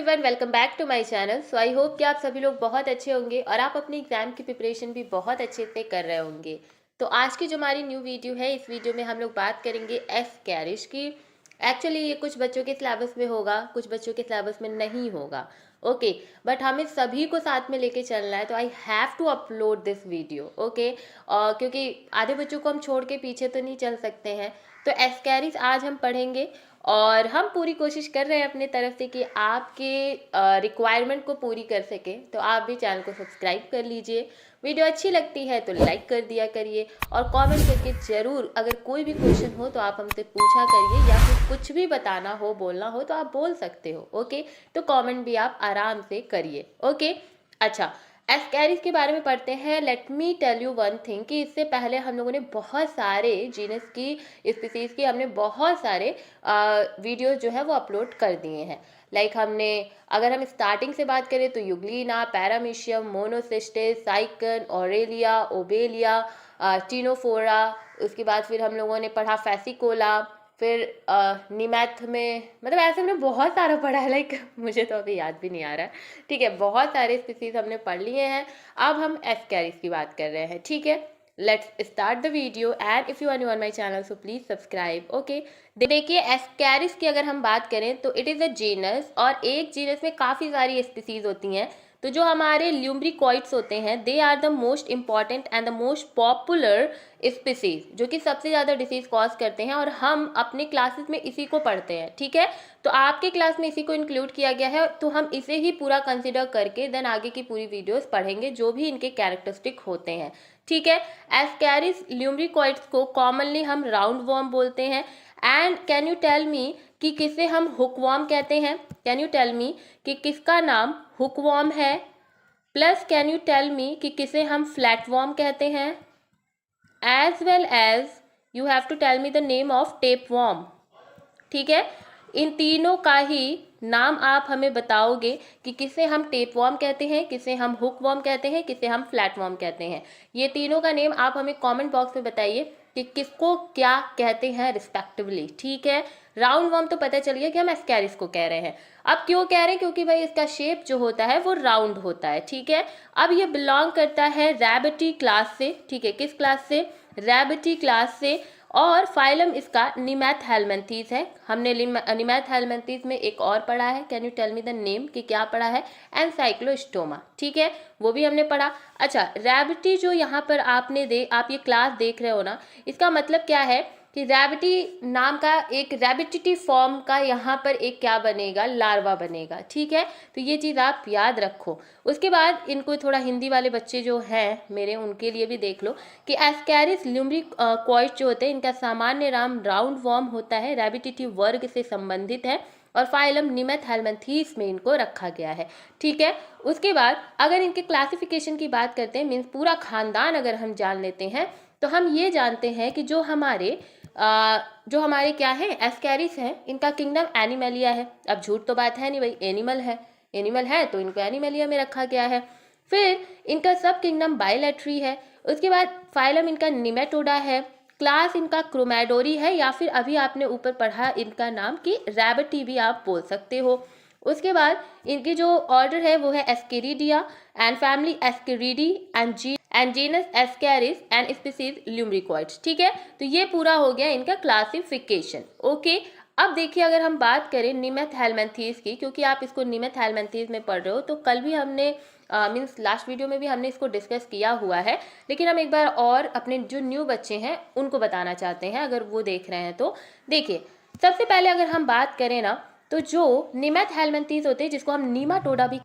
Everyone, welcome back to my channel. So I hope कि आप सभी लोग बहुत अच्छे होंगे और आप अपनी एग्जाम की प्रिपरेशन भी बहुत अच्छे से कर रहे होंगे। तो आज की जो हमारी न्यू वीडियो है, इस वीडियो में हम लोग बात करेंगे एस्कैरिश की। एक्चुअली ये कुछ बच्चों के सिलेबस में होगा, कुछ बच्चों के सिलेबस में नहीं होगा। ओके, बट हमें सभी को साथ में लेके चलना है, तो I have to upload this video. Okay, क्योंकि आधे बच्चों को हम छोड़ के पीछे तो नहीं चल सकते हैं। तो एस्कैरिश आज हम पढ़ेंगे और हम पूरी कोशिश कर रहे हैं अपने तरफ से कि आपके रिक्वायरमेंट को पूरी कर सके। तो आप भी चैनल को सब्सक्राइब कर लीजिए। वीडियो अच्छी लगती है तो लाइक कर दिया करिए और कमेंट करके ज़रूर, अगर कोई भी क्वेश्चन हो तो आप हमसे पूछा करिए, या फिर कुछ भी बताना हो, बोलना हो तो आप बोल सकते हो। ओके, तो कमेंट भी आप आराम से करिए। ओके, अच्छा, एस्कैरिस के बारे में पढ़ते हैं। Let me tell you one thing कि इससे पहले हम लोगों ने बहुत सारे जीनस की, स्पीसीज की, हमने बहुत सारे वीडियोस जो है वो अपलोड कर दिए हैं। हमने, अगर हम स्टार्टिंग से बात करें तो euglena, paramecium, monocystis, sycon, aurelia, obelia, ctenophora. उसके बाद फिर हम लोगों ने पढ़ा फेसिकोला, फिर निमैथ में, मतलब ऐसे हमने बहुत सारा पढ़ा है। मुझे तो अभी याद भी नहीं आ रहा है। ठीक है, बहुत सारे स्पीसीज हमने पढ़ लिए हैं। अब हम एस्कैरिस की बात कर रहे हैं। ठीक है, let's start the video and if you are new on my channel so please subscribe. Okay, देखिए एस्कैरिस की अगर हम बात करें तो इट इज़ अ जीनस, और एक जीनस में काफ़ी सारी स्पीसीज होती हैं। तो जो हमारे ल्यूम्ब्रिकॉइड्स होते हैं, they are the most important and the most popular species, जो कि सबसे ज़्यादा डिसीज कॉज करते हैं, और हम अपने क्लासेस में इसी को पढ़ते हैं। ठीक है, तो आपके क्लास में इसी को इंक्लूड किया गया है, तो हम इसे ही पूरा कंसिडर करके देन आगे की पूरी वीडियोस पढ़ेंगे जो भी इनके कैरेक्टरिस्टिक होते हैं। ठीक है, एस्कैरिस ल्यूम्ब्रिकॉइड्स को कॉमनली हम राउंड वॉर्म बोलते हैं। And can you tell me कि किसे हम हुकवॉर्म कहते हैं? कैन यू टेल मी कि किसका नाम हुकवॉर्म है? Plus can you tell me कि किसे हम फ्लैटवॉर्म कहते हैं? As well as you have to tell me the name of tapeworm. ठीक है, इन तीनों का ही नाम आप हमें बताओगे कि किसे हम टेपवॉर्म कहते हैं, किसे हम हुकवॉर्म कहते हैं, किसे हम फ्लैटवॉर्म कहते हैं। ये तीनों का नेम आप हमें कमेंट बॉक्स में बताइए कि किसको क्या कहते हैं रिस्पेक्टिवली। ठीक है, राउंड वॉर्म तो पता चल गया कि हम एस्कैरिस को कह रहे हैं। अब क्यों कह रहे हैं? क्योंकि भाई इसका शेप जो होता है वो राउंड होता है। ठीक है, अब ये बिलोंग करता है रैबिटी क्लास से। ठीक है, किस क्लास से? रैबिटी क्लास से। और फाइलम इसका निमैथहेलमिन्थीज है। हमने निमैथहेलमिन्थीज में एक और पढ़ा है, can you tell me the name कि क्या पढ़ा है? एनसाइक्लोस्टोमा। ठीक है, वो भी हमने पढ़ा। अच्छा, रैबिटी जो यहाँ पर आप ये क्लास देख रहे हो ना, इसका मतलब क्या है कि रैबिटी नाम का एक रैबिटिटी फॉर्म का यहाँ पर एक क्या बनेगा? लार्वा बनेगा। ठीक है, तो ये चीज़ आप याद रखो। उसके बाद इनको थोड़ा, हिंदी वाले बच्चे जो हैं मेरे, उनके लिए भी देख लो कि एस्कैरिस ल्यूम्ब्रिकॉइड जो होते हैं, इनका सामान्य नाम राउंड वॉर्म होता है, रैबिटिटी वर्ग से संबंधित है, और फाइलम निमैथहेलमिन्थीज में इनको रखा गया है। ठीक है, उसके बाद अगर इनके क्लासिफिकेशन की बात करते हैं, मीन्स पूरा खानदान अगर हम जान लेते हैं, तो हम ये जानते हैं कि जो हमारे क्या है, एस्कैरिस हैं, इनका किंगडम एनिमलिया है। अब झूठ तो बात है नहीं भाई, एनिमल है तो इनको एनिमलिया में रखा गया है। फिर इनका सब किंगडम बाइलेटरी है। उसके बाद फाइलम इनका निमेटोडा है। क्लास इनका क्रोमैडोरी है, या फिर अभी आपने ऊपर पढ़ा इनका नाम कि रैबिटी भी आप बोल सकते हो। उसके बाद इनकी जो ऑर्डर है वो है ascaridida, and family ascaridae, and genus ascaris, and species lumbricoides. ठीक है, तो ये पूरा हो गया इनका क्लासिफिकेशन। ओके, अब देखिए अगर हम बात करें निमैथहेलमिन्थीज की, क्योंकि आप इसको निमैथहेलमिन्थीज में पढ़ रहे हो, तो कल भी हमने मीन्स लास्ट वीडियो में भी हमने इसको डिस्कस किया हुआ है, लेकिन हम एक बार और अपने जो न्यू बच्चे हैं उनको बताना चाहते हैं, अगर वो देख रहे हैं तो। देखिए, सबसे पहले अगर हम बात करें ना, तो जो निमैथहेलमिन्थीज होते हैं, जिसको हम नीमाटोडा भी,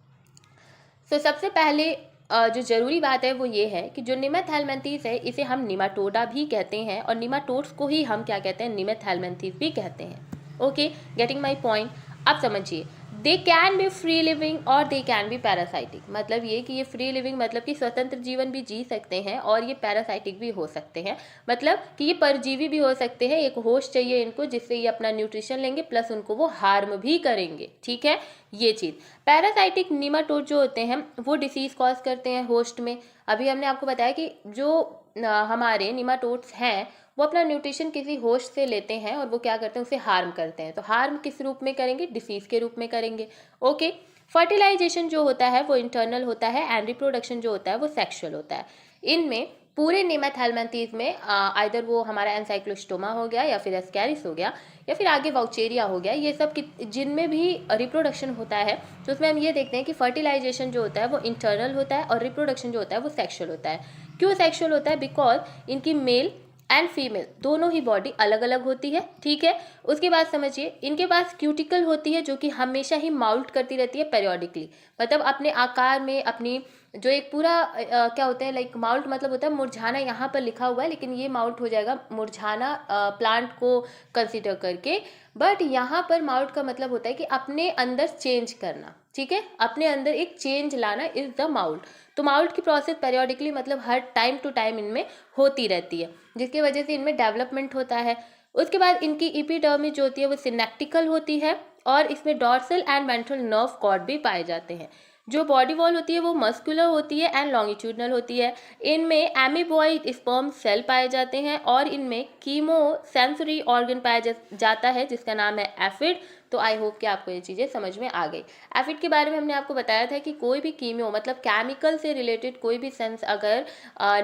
तो सबसे पहले जो ज़रूरी बात है वो ये है कि जो निमैथहेलमिन्थीज है, इसे हम निमाटोडा भी कहते हैं, और निमाटोड्स को ही हम क्या कहते हैं? निमैथहेलमिन्थीज भी कहते हैं। Okay, getting my point? अब समझिए, they can be free living और दे कैन बी पैरासाइटिक। मतलब ये कि ये फ्री लिविंग मतलब कि स्वतंत्र जीवन भी जी सकते हैं, और ये पैरासाइटिक भी हो सकते हैं, मतलब कि ये परजीवी भी हो सकते हैं। एक होस्ट चाहिए इनको जिससे ये अपना न्यूट्रिशन लेंगे, प्लस उनको वो हार्म भी करेंगे। ठीक है, ये चीज़। पैरासाइटिक निमाटोड जो होते हैं वो डिसीज कॉज करते हैं होस्ट में। अभी हमने आपको बताया कि जो हमारे निमाटोड्स हैं वो अपना न्यूट्रिशन किसी होस्ट से लेते हैं, और वो क्या करते हैं? उसे हार्म करते हैं। तो हार्म किस रूप में करेंगे? डिसीज के रूप में करेंगे। ओके, फर्टिलाइजेशन जो होता है वो इंटरनल होता है एंड रिप्रोडक्शन जो होता है वो सेक्सुअल होता है। इनमें पूरे नेमाथेलमेंथीज में आइदर वो हमारा एनसाइक्लोस्टोमा हो गया या फिर एस्कैरिस हो गया या फिर आगे वाउचेरिया हो गया, ये सब जिनमें भी रिप्रोडक्शन होता है तो उसमें हम ये देखते हैं कि फर्टिलाइजेशन जो होता है वो इंटरनल होता है और रिप्रोडक्शन जो होता है वो सेक्सुअल होता है। क्यों सेक्सुअल होता है? बिकॉज इनकी मेल एंड फीमेल दोनों ही बॉडी अलग अलग होती है, ठीक है। उसके बाद समझिए इनके पास क्यूटिकल होती है जो कि हमेशा ही माउल्ट करती रहती है पेरियोडिकली, मतलब अपने आकार में अपनी जो एक पूरा क्या होता है लाइक माउल्ट मतलब होता है मुरझाना, यहाँ पर लिखा हुआ है लेकिन ये माउल्ट हो जाएगा मुरझाना प्लांट को कंसिडर करके, बट यहाँ पर माउल्ट का मतलब होता है कि अपने अंदर चेंज करना, ठीक है, अपने अंदर एक चेंज लाना इज द माउल्ट। तो माउल्ट की प्रोसेस पेरियोडिकली मतलब हर टाइम टू टाइम इनमें होती रहती है, जिसकी वजह से इनमें डेवलपमेंट होता है। उसके बाद इनकी एपिडर्मिस जो होती है वो सिनेप्टिकल होती है और इसमें dorsal and ventral nerve cord भी पाए जाते हैं। जो बॉडी वॉल होती है वो मस्कुलर होती है एंड लॉन्गिट्यूडनल होती है। इनमें एमीबॉइड स्पर्म सेल पाए जाते हैं और इनमें कीमो सेंसरी ऑर्गन पाया जाता है जिसका नाम है एफिड। तो आई होप कि आपको ये चीज़ें समझ में आ गई। एफिड के बारे में हमने आपको बताया था कि कोई भी कीमियो मतलब केमिकल से रिलेटेड कोई भी सेंस अगर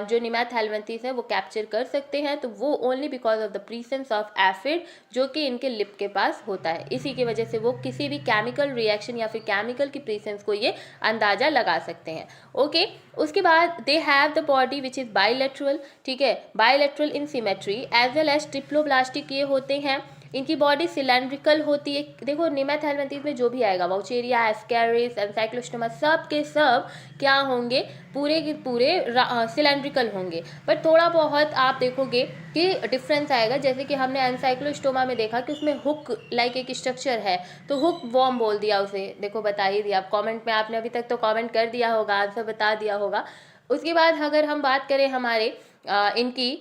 जो नेमाथेलमेंथीज है वो कैप्चर कर सकते हैं तो वो only because of the presence of amphid जो कि इनके लिप के पास होता है। इसी की वजह से वो किसी भी केमिकल रिएक्शन या फिर केमिकल की प्रीसेंस को ये अंदाजा लगा सकते हैं। ओके, उसके बाद they have the body which is bilateral, ठीक है, bilateral in symmetry as well as triploblastic ये होते हैं। इनकी बॉडी सिलेंड्रिकल होती है। देखो नेमाथेलमेंथीज में जो भी आएगा वाउचेरिया, एस्कैरिस, एनसाइक्लोस्टोमा सब के सब क्या होंगे, पूरे के पूरे सिलेंड्रिकल होंगे। बट थोड़ा बहुत आप देखोगे कि डिफरेंस आएगा, जैसे कि हमने एनसाइक्लोस्टोमा में देखा कि उसमें हुक लाइक एक स्ट्रक्चर है तो हुक वॉर्म बोल दिया उसे, देखो बता ही दिया, कमेंट में आपने अभी तक तो कमेंट कर दिया होगा, आंसर बता दिया होगा। उसके बाद अगर हम बात करें हमारे इनकी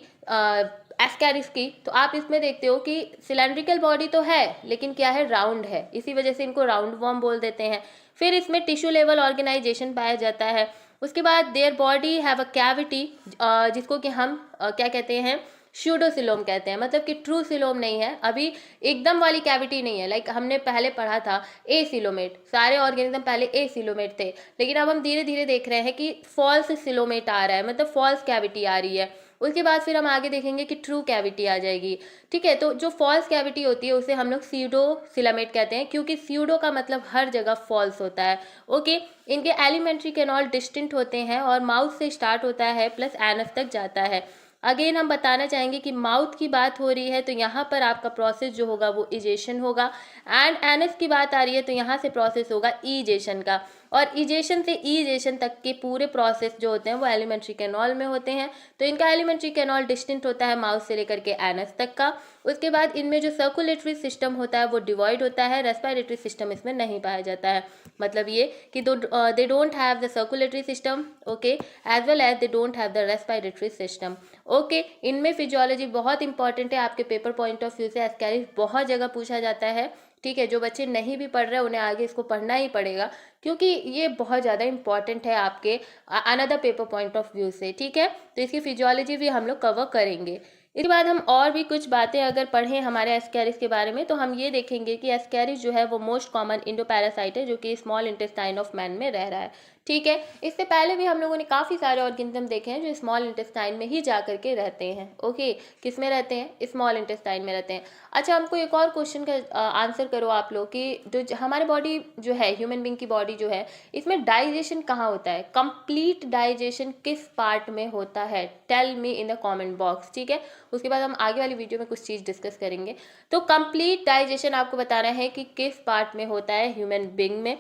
एस्कैरिस की, तो आप इसमें देखते हो कि सिलेंड्रिकल बॉडी तो है लेकिन क्या है, राउंड है, इसी वजह से इनको राउंड वॉर्म बोल देते हैं। फिर इसमें टिश्यू लेवल ऑर्गेनाइजेशन पाया जाता है। उसके बाद their body have a cavity जिसको कि हम क्या कहते हैं, स्यूडोसिलोम कहते हैं, मतलब कि ट्रू सिलोम नहीं है, अभी एकदम वाली कैविटी नहीं है। लाइक हमने पहले पढ़ा था ए सिलोमेट, सारे ऑर्गेनिज्म पहले ए सिलोमेट थे, लेकिन अब हम धीरे धीरे देख रहे हैं कि फॉल्स सिलोमेट आ रहा है, मतलब फॉल्स कैविटी आ रही है। उसके बाद फिर हम आगे देखेंगे कि ट्रू कैविटी आ जाएगी, ठीक है। तो जो फॉल्स कैविटी होती है उसे हम लोग स्यूडो सिलोमेट कहते हैं, क्योंकि स्यूडो का मतलब हर जगह फॉल्स होता है। ओके, इनके एलिमेंट्री कैनॉल डिस्टिंक्ट होते हैं और माउथ से स्टार्ट होता है प्लस एनस तक जाता है। अगेन हम बताना चाहेंगे कि माउथ की बात हो रही है तो यहाँ पर आपका प्रोसेस जो होगा वो इजेशन होगा, एंड एनस की बात आ रही है तो यहाँ से प्रोसेस होगा ईजेशन का, और इजेशन से ईजेशन तक के पूरे प्रोसेस जो होते हैं वो एलिमेंट्री कैनॉल में होते हैं। तो इनका एलिमेंट्री कैनॉल डिस्टिंक्ट होता है माउथ से लेकर के एनस तक का। उसके बाद इनमें जो सर्कुलेटरी सिस्टम होता है वो डिवाइड होता है, रेस्पिरेटरी सिस्टम इसमें नहीं पाया जाता है। मतलब ये कि they don't have the circulatory system, okay, as well as they don't have the respiratory system. Okay, इनमें फिजियोलॉजी बहुत इंपॉर्टेंट है, आपके पेपर पॉइंट ऑफ व्यू से एस्कैरिस बहुत जगह पूछा जाता है, ठीक है। जो बच्चे नहीं भी पढ़ रहे उन्हें आगे इसको पढ़ना ही पड़ेगा क्योंकि ये बहुत ज़्यादा इंपॉर्टेंट है आपके another paper point of view से, ठीक है। तो इसकी फिजियोलॉजी भी हम लोग कवर करेंगे। इसके बाद हम और भी कुछ बातें अगर पढ़ें हमारे एस्कैरिस के बारे में तो हम ये देखेंगे कि एस्कैरिस जो है वो मोस्ट कॉमन इंडोपैरासाइट है जो कि स्मॉल इंटेस्टाइन ऑफ मैन में रह रहा है, ठीक है। इससे पहले भी हम लोगों ने काफ़ी सारे ऑर्गेनिज्म देखे हैं जो स्मॉल इंटेस्टाइन में ही जा करके रहते हैं। ओके, किस में रहते हैं, स्मॉल इंटेस्टाइन में रहते हैं। अच्छा, हमको एक और क्वेश्चन का आंसर करो आप लोग कि जो हमारी बॉडी जो है, ह्यूमन बींग की बॉडी जो है, इसमें डाइजेशन कहाँ होता है, कंप्लीट डाइजेशन किस पार्ट में होता है, tell me in the comment box, ठीक है। उसके बाद हम आगे वाली वीडियो में कुछ चीज़ डिस्कस करेंगे। तो कंप्लीट डाइजेशन आपको बताना है कि किस पार्ट में होता है ह्यूमन बींग में।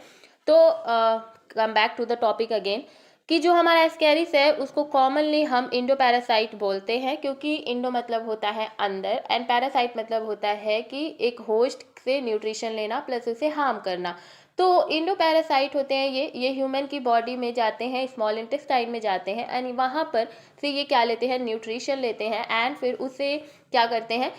तो come back to the topic again कि जो हमारा एस्कैरिस है उसको कॉमनली हम इंडो पैरासाइट बोलते हैं, क्योंकि इंडो मतलब होता है अंदर एंड पैरासाइट मतलब होता है कि एक होस्ट से न्यूट्रिशन लेना प्लस उसे हार्म करना। तो इंडो पैरासाइट होते हैं ये ह्यूमन की बॉडी में जाते हैं, स्मॉल इंटेस्टाइन में जाते हैं एंड वहाँ पर से ये क्या लेते हैं, न्यूट्रिशन लेते हैं एंड फिर उसे क्या करते हैं,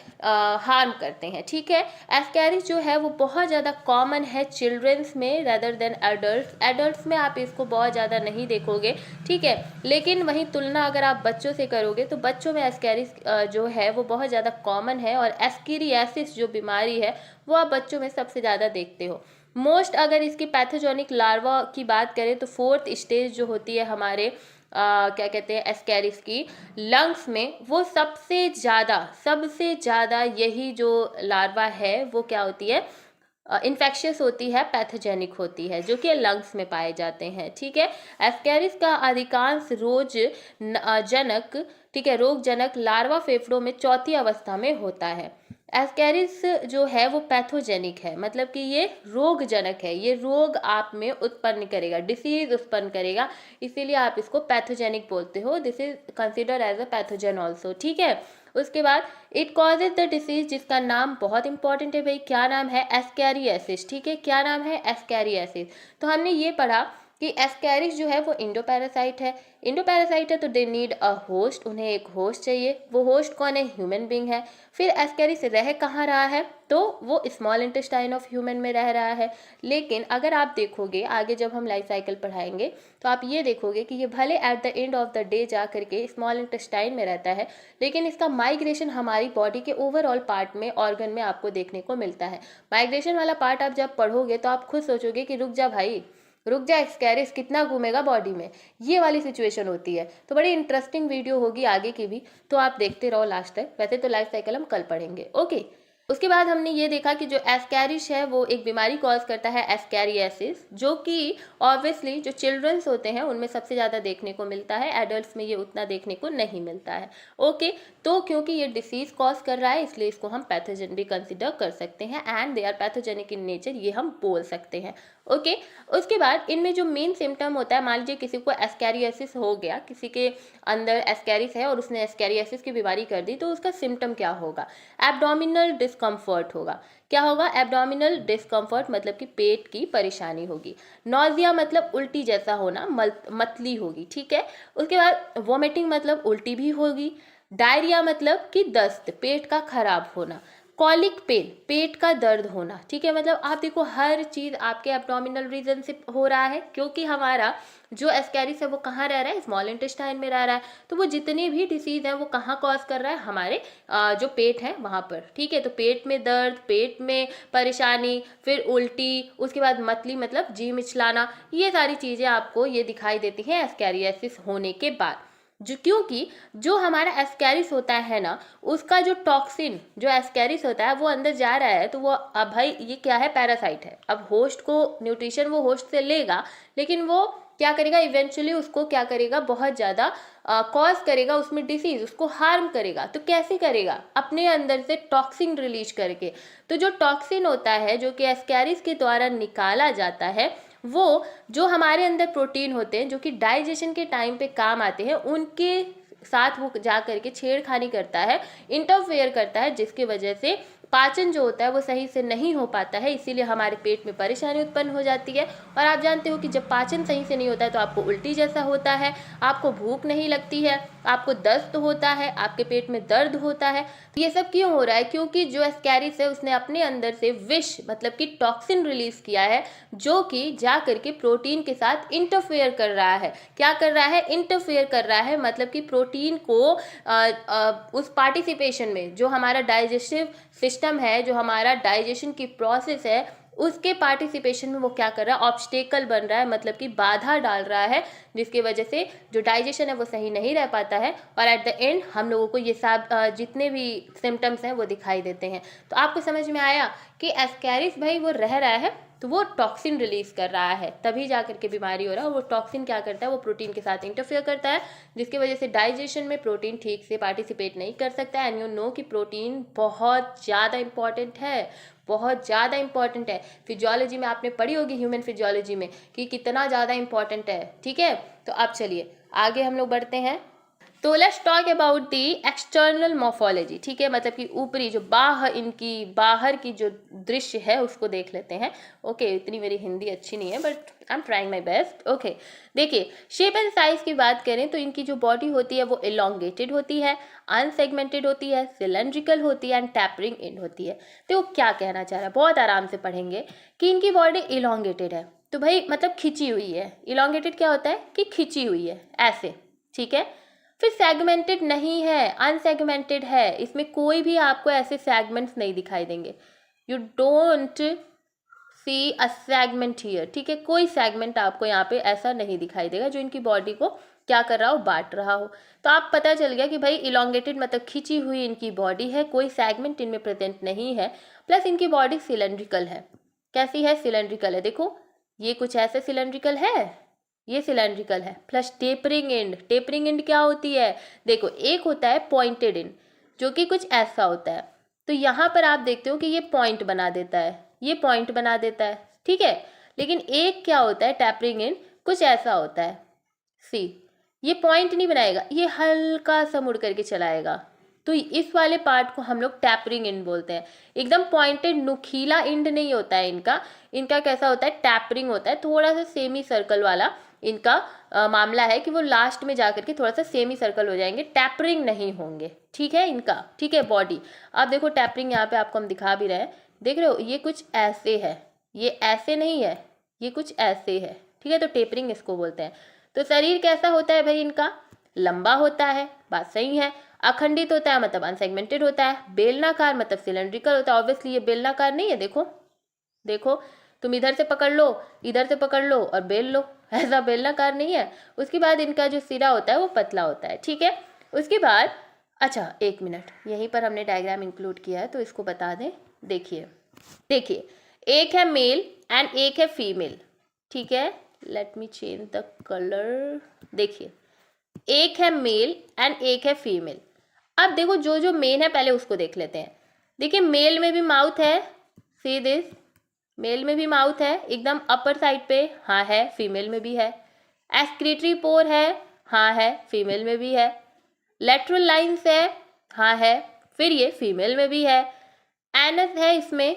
हार्म करते हैं, ठीक है। एस्कैरिस जो है वो बहुत ज़्यादा कॉमन है चिल्ड्रंस में रेदर देन एडल्ट्स। एडल्ट्स में आप इसको बहुत ज़्यादा नहीं देखोगे, ठीक है, लेकिन वहीं तुलना अगर आप बच्चों से करोगे तो बच्चों में एस्कैरिस जो है वो बहुत ज़्यादा कॉमन है, और एस्केरियासिस जो बीमारी है वो आप बच्चों में सबसे ज़्यादा देखते हो। मोस्ट अगर इसकी पैथोजेनिक लार्वा की बात करें तो 4th स्टेज जो होती है हमारे क्या कहते हैं एस्कैरिस की लंग्स में, वो सबसे ज़्यादा यही जो लार्वा है वो क्या होती है, इन्फेक्शियस होती है, पैथोजेनिक होती है, जो कि लंग्स में पाए जाते हैं। ठीक है, एस्कैरिस का अधिकांश जनक, ठीक है, रोगजनक लार्वा फेफड़ों में चौथी अवस्था में होता है। एस्कैरिस जो है वो पैथोजेनिक है, मतलब कि ये रोगजनक है, ये रोग आप में उत्पन्न करेगा, डिसीज उत्पन्न करेगा, इसीलिए आप इसको पैथोजेनिक बोलते हो। This is consider as a pathogen also. ठीक है, उसके बाद इट कॉजेज द डिसीज, जिसका नाम बहुत इंपॉर्टेंट है भाई, क्या नाम है, एस्कैरियासिस। ठीक है, क्या नाम है, एस्कैरियासिस। तो हमने ये पढ़ा कि एस्कैरिस जो है वो इंडोपैरासाइट है। इंडोपैरासाइट है तो दे नीड अ होस्ट, उन्हें एक होस्ट चाहिए। वो होस्ट कौन है, ह्यूमन बींग है। फिर एस्कैरिस रह कहाँ रहा है, तो वो स्मॉल इंटेस्टाइन ऑफ ह्यूमन में रह रहा है। लेकिन अगर आप देखोगे आगे जब हम लाइफ साइकिल पढ़ाएंगे तो आप ये देखोगे कि ये भले at the end of the day जा करके स्मॉल इंटेस्टाइन में रहता है, लेकिन इसका माइग्रेशन हमारी बॉडी के ओवरऑल पार्ट में, ऑर्गन में आपको देखने को मिलता है। माइग्रेशन वाला पार्ट आप जब पढ़ोगे तो आप खुद सोचोगे कि रुक जा भाई, रुक जा, एस्कैरिस कितना घूमेगा बॉडी में, ये वाली सिचुएशन होती है। तो बड़ी इंटरेस्टिंग वीडियो होगी आगे की भी, तो आप देखते रहो लास्ट तक। वैसे तो लाइफ साइकिल हम कल पढ़ेंगे। ओके, उसके बाद हमने ये देखा कि जो एस्कैरिस है वो एक बीमारी कॉज करता है, एस्कैरियासिस, जो कि ऑब्वियसली जो चिल्ड्रंस होते हैं उनमें सबसे ज़्यादा देखने को मिलता है, एडल्ट्स में ये उतना देखने को नहीं मिलता है। ओके, तो क्योंकि ये डिसीज कॉज कर रहा है इसलिए इसको हम पैथोजन भी कंसिडर कर सकते हैं, and they are pathogenic in nature, ये हम बोल सकते हैं। ओके, उसके बाद इनमें जो मेन सिम्टम होता है, मान लीजिए किसी को एस्कैरियासिस हो गया, किसी के अंदर एस्कैरिस है और उसने एस्कैरियासिस की बीमारी कर दी, तो उसका सिम्टम क्या होगा, एब्डोमिनल डिस्कम्फर्ट होगा। क्या होगा, एब्डोमिनल डिस्कम्फर्ट, मतलब कि पेट की परेशानी होगी। नॉजिया मतलब उल्टी जैसा होना, मतली होगी। ठीक है, उसके बाद वोमिटिंग मतलब उल्टी भी होगी। डायरिया मतलब कि दस्त, पेट का खराब होना। कॉलिक पेन, पेट का दर्द होना। ठीक है, मतलब आप देखो हर चीज़ आपके एब्डोमिनल रीजन से हो रहा है, क्योंकि हमारा जो एस्कैरिस है वो कहाँ रह रहा है, स्मॉल इंटेस्टाइन में रह रहा है। तो वो जितने भी डिसीज हैं वो कहाँ कॉज कर रहा है, हमारे जो पेट है वहाँ पर। ठीक है, तो पेट में दर्द, पेट में परेशानी, फिर उल्टी, उसके बाद मतली मतलब जी मिचलाना, ये सारी चीज़ें आपको ये दिखाई देती हैं एस्कैरियासिस होने के बाद। जो क्योंकि जो हमारा एस्कैरिस होता है ना, उसका जो टॉक्सिन जो एस्कैरिस होता है वो अंदर जा रहा है, तो वो अब भाई ये क्या है, पैरासाइट है। अब होस्ट को न्यूट्रिशन वो होस्ट से लेगा, लेकिन वो क्या करेगा, इवेंचुअली उसको क्या करेगा, बहुत ज़्यादा कॉज करेगा उसमें डिसीज, उसको हार्म करेगा। तो कैसे करेगा, अपने अंदर से टॉक्सिन रिलीज करके। तो जो टॉक्सिन होता है जो कि एस्कैरिस के द्वारा निकाला जाता है, वो जो हमारे अंदर प्रोटीन होते हैं जो कि डाइजेशन के टाइम पे काम आते हैं, उनके साथ वो जा करके छेड़खानी करता है, इंटरफेयर करता है, जिसकी वजह से पाचन जो होता है वो सही से नहीं हो पाता है, इसीलिए हमारे पेट में परेशानी उत्पन्न हो जाती है। और आप जानते हो कि जब पाचन सही से नहीं होता है तो आपको उल्टी जैसा होता है, आपको भूख नहीं लगती है, आपको दस्त होता है, आपके पेट में दर्द होता है। तो ये सब क्यों हो रहा है, क्योंकि जो एस्कैरिस है उसने अपने अंदर से विष मतलब कि टॉक्सिन रिलीज किया है, जो कि जा करके प्रोटीन के साथ इंटरफेयर कर रहा है। क्या कर रहा है, इंटरफेयर कर रहा है, मतलब कि प्रोटीन को उस पार्टिसिपेशन में, जो हमारा डाइजेस्टिव सिस्टम है, जो हमारा डाइजेशन की प्रोसेस है, उसके पार्टिसिपेशन में वो क्या कर रहा है, ऑब्स्टेकल बन रहा है, मतलब कि बाधा डाल रहा है, जिसकी वजह से जो डाइजेशन है वो सही नहीं रह पाता है, और एट द एंड हम लोगों को ये सब जितने भी सिम्टम्स हैं वो दिखाई देते हैं। तो आपको समझ में आया कि एस्कैरिस भाई वो रह रहा है तो वो टॉक्सिन रिलीज कर रहा है, तभी जा करके बीमारी हो रहा है। वो टॉक्सिन क्या करता है, वो प्रोटीन के साथ इंटरफेयर करता है, जिसकी वजह से डाइजेशन में प्रोटीन ठीक से पार्टिसिपेट नहीं कर सकता है। एंड यू नो कि प्रोटीन बहुत ज़्यादा इंपॉर्टेंट है, बहुत ज़्यादा इंपॉर्टेंट है। फिजियोलॉजी में आपने पढ़ी होगी, ह्यूमन फिजियोलॉजी में, कि कितना ज़्यादा इंपॉर्टेंट है। ठीक है, तो अब चलिए आगे हम लोग बढ़ते हैं। तो let's talk about the external morphology. ठीक है, मतलब कि ऊपरी जो बाहर की जो दृश्य है उसको देख लेते हैं। ओके, इतनी मेरी हिंदी अच्छी नहीं है but I am trying my best. Okay, देखिए शेप एंड साइज की बात करें तो इनकी जो बॉडी होती है वो इलोंगेटेड होती है, अनसेगमेंटेड होती है, सिलेंड्रिकल होती है एंड टैपरिंग एंड होती है। तो वो क्या कहना चाह रहा है, बहुत आराम से पढ़ेंगे कि इनकी बॉडी इलोंगेटेड है, तो भाई मतलब खिंची हुई है। इलोंगेटेड क्या होता है कि खिंची हुई है ऐसे। ठीक है, फिर सेगमेंटेड नहीं है, अनसेगमेंटेड है, इसमें कोई भी आपको ऐसे सेगमेंट्स नहीं दिखाई देंगे। You don't see see a segment here, ठीक है, कोई सेगमेंट आपको यहाँ पे ऐसा नहीं दिखाई देगा जो इनकी बॉडी को क्या कर रहा हो, बांट रहा हो। तो आप पता चल गया कि भाई इलोंगेटेड मतलब खिंची हुई इनकी बॉडी है, कोई सेगमेंट इनमें प्रेजेंट नहीं है, प्लस इनकी बॉडी सिलेंड्रिकल है। कैसी है? सिलेंड्रिकल है। देखो ये कुछ ऐसे सिलेंड्रिकल है, ये सिलेंड्रिकल है, plus tapering and. Tapering and क्या होती है? देखो एक होता है पॉइंटेड एंड जो कि कुछ ऐसा होता है, तो यहाँ पर आप देखते हो कि ये पॉइंट बना देता है, ये पॉइंट बना देता है, ठीक है। लेकिन एक क्या होता है टैपरिंग एंड, कुछ ऐसा होता है, सी ये पॉइंट नहीं बनाएगा, ये हल्का सा मुड़ करके चलाएगा, तो इस वाले पार्ट को हम लोग टैपरिंग एंड बोलते हैं। एकदम पॉइंटेड नुकीला एंड नहीं होता है इनका, इनका कैसा होता है? टैपरिंग होता है, थोड़ा सा सेमी सर्कल वाला इनका मामला है कि वो लास्ट में जाकर के थोड़ा सा सेमी सर्कल हो जाएंगे, टैपरिंग नहीं होंगे, ठीक है इनका, ठीक है। बॉडी अब देखो टैपरिंग यहाँ पे आपको हम दिखा भी रहे हैं, देख रहे हो ये कुछ ऐसे है, ये ऐसे नहीं है, ये कुछ ऐसे है, ठीक है, तो टेपरिंग इसको बोलते हैं। तो शरीर कैसा होता है भाई इनका? लंबा होता है, बात सही है। अखंडित होता है मतलब अनसेगमेंटेड होता है। बेलनाकार मतलब सिलेंड्रिकल होता है, ऑब्वियसली ये बेलनाकार नहीं है, देखो देखो तुम इधर से पकड़ लो, इधर से पकड़ लो और बेल लो, ऐसा बेलनाकार नहीं है। उसके बाद इनका जो सिरा होता है वो पतला होता है, ठीक है। उसके बाद अच्छा एक मिनट, यहीं पर हमने डायग्राम इंक्लूड किया है तो इसको बता दें। देखिए देखिए, एक है मेल एंड एक है फीमेल, ठीक है। Let me change the colour. देखिए एक है मेल एंड एक है फीमेल। अब देखो जो जो मेन है पहले उसको देख लेते हैं। देखिए मेल में भी माउथ है, सी दिस, मेल में भी माउथ है एकदम अपर साइड पे, हाँ है, फीमेल में भी है। एक्सक्रीटरी पोर है, हाँ है, फीमेल में भी है। लेटरल लाइंस है, हाँ है, फिर ये फीमेल में भी है। एनस है इसमें,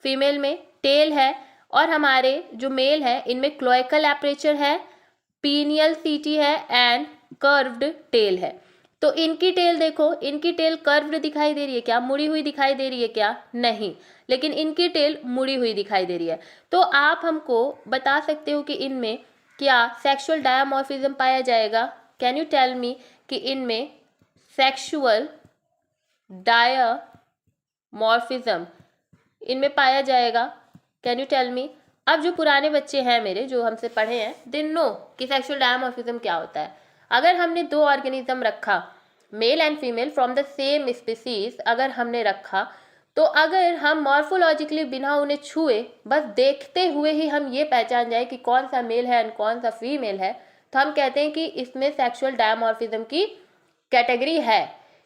फीमेल में। टेल है, और हमारे जो मेल है इनमें क्लोएकल एपरेचर है, पीनियल सीटी है एंड कर्व्ड टेल है। तो इनकी टेल देखो, इनकी टेल कर्व्ड दिखाई दे रही है क्या? मुड़ी हुई दिखाई दे रही है क्या? नहीं, लेकिन इनकी टेल मुड़ी हुई दिखाई दे रही है। तो आप हमको बता सकते हो कि इनमें क्या सेक्सुअल डायमॉर्फिज्म पाया जाएगा? कैन यू टेल मी कि इनमें सेक्सुअल डायमॉर्फिज्म इनमें पाया जाएगा? Can you tell me? अब जो पुराने बच्चे हैं मेरे जो हमसे पढ़े हैं, दे नो कि सेक्सुअल डायमॉर्फिज्म क्या होता है। अगर हमने दो ऑर्गेनिज्म रखा, male and female from the same species अगर हमने रखा, तो अगर हम मॉर्फोलॉजिकली बिना उन्हें छुए बस देखते हुए ही हम ये पहचान जाए कि कौन सा मेल है एंड कौन सा फीमेल है, तो हम कहते हैं कि इसमें सेक्सुअल डायमॉर्फिज्म की कैटेगरी है।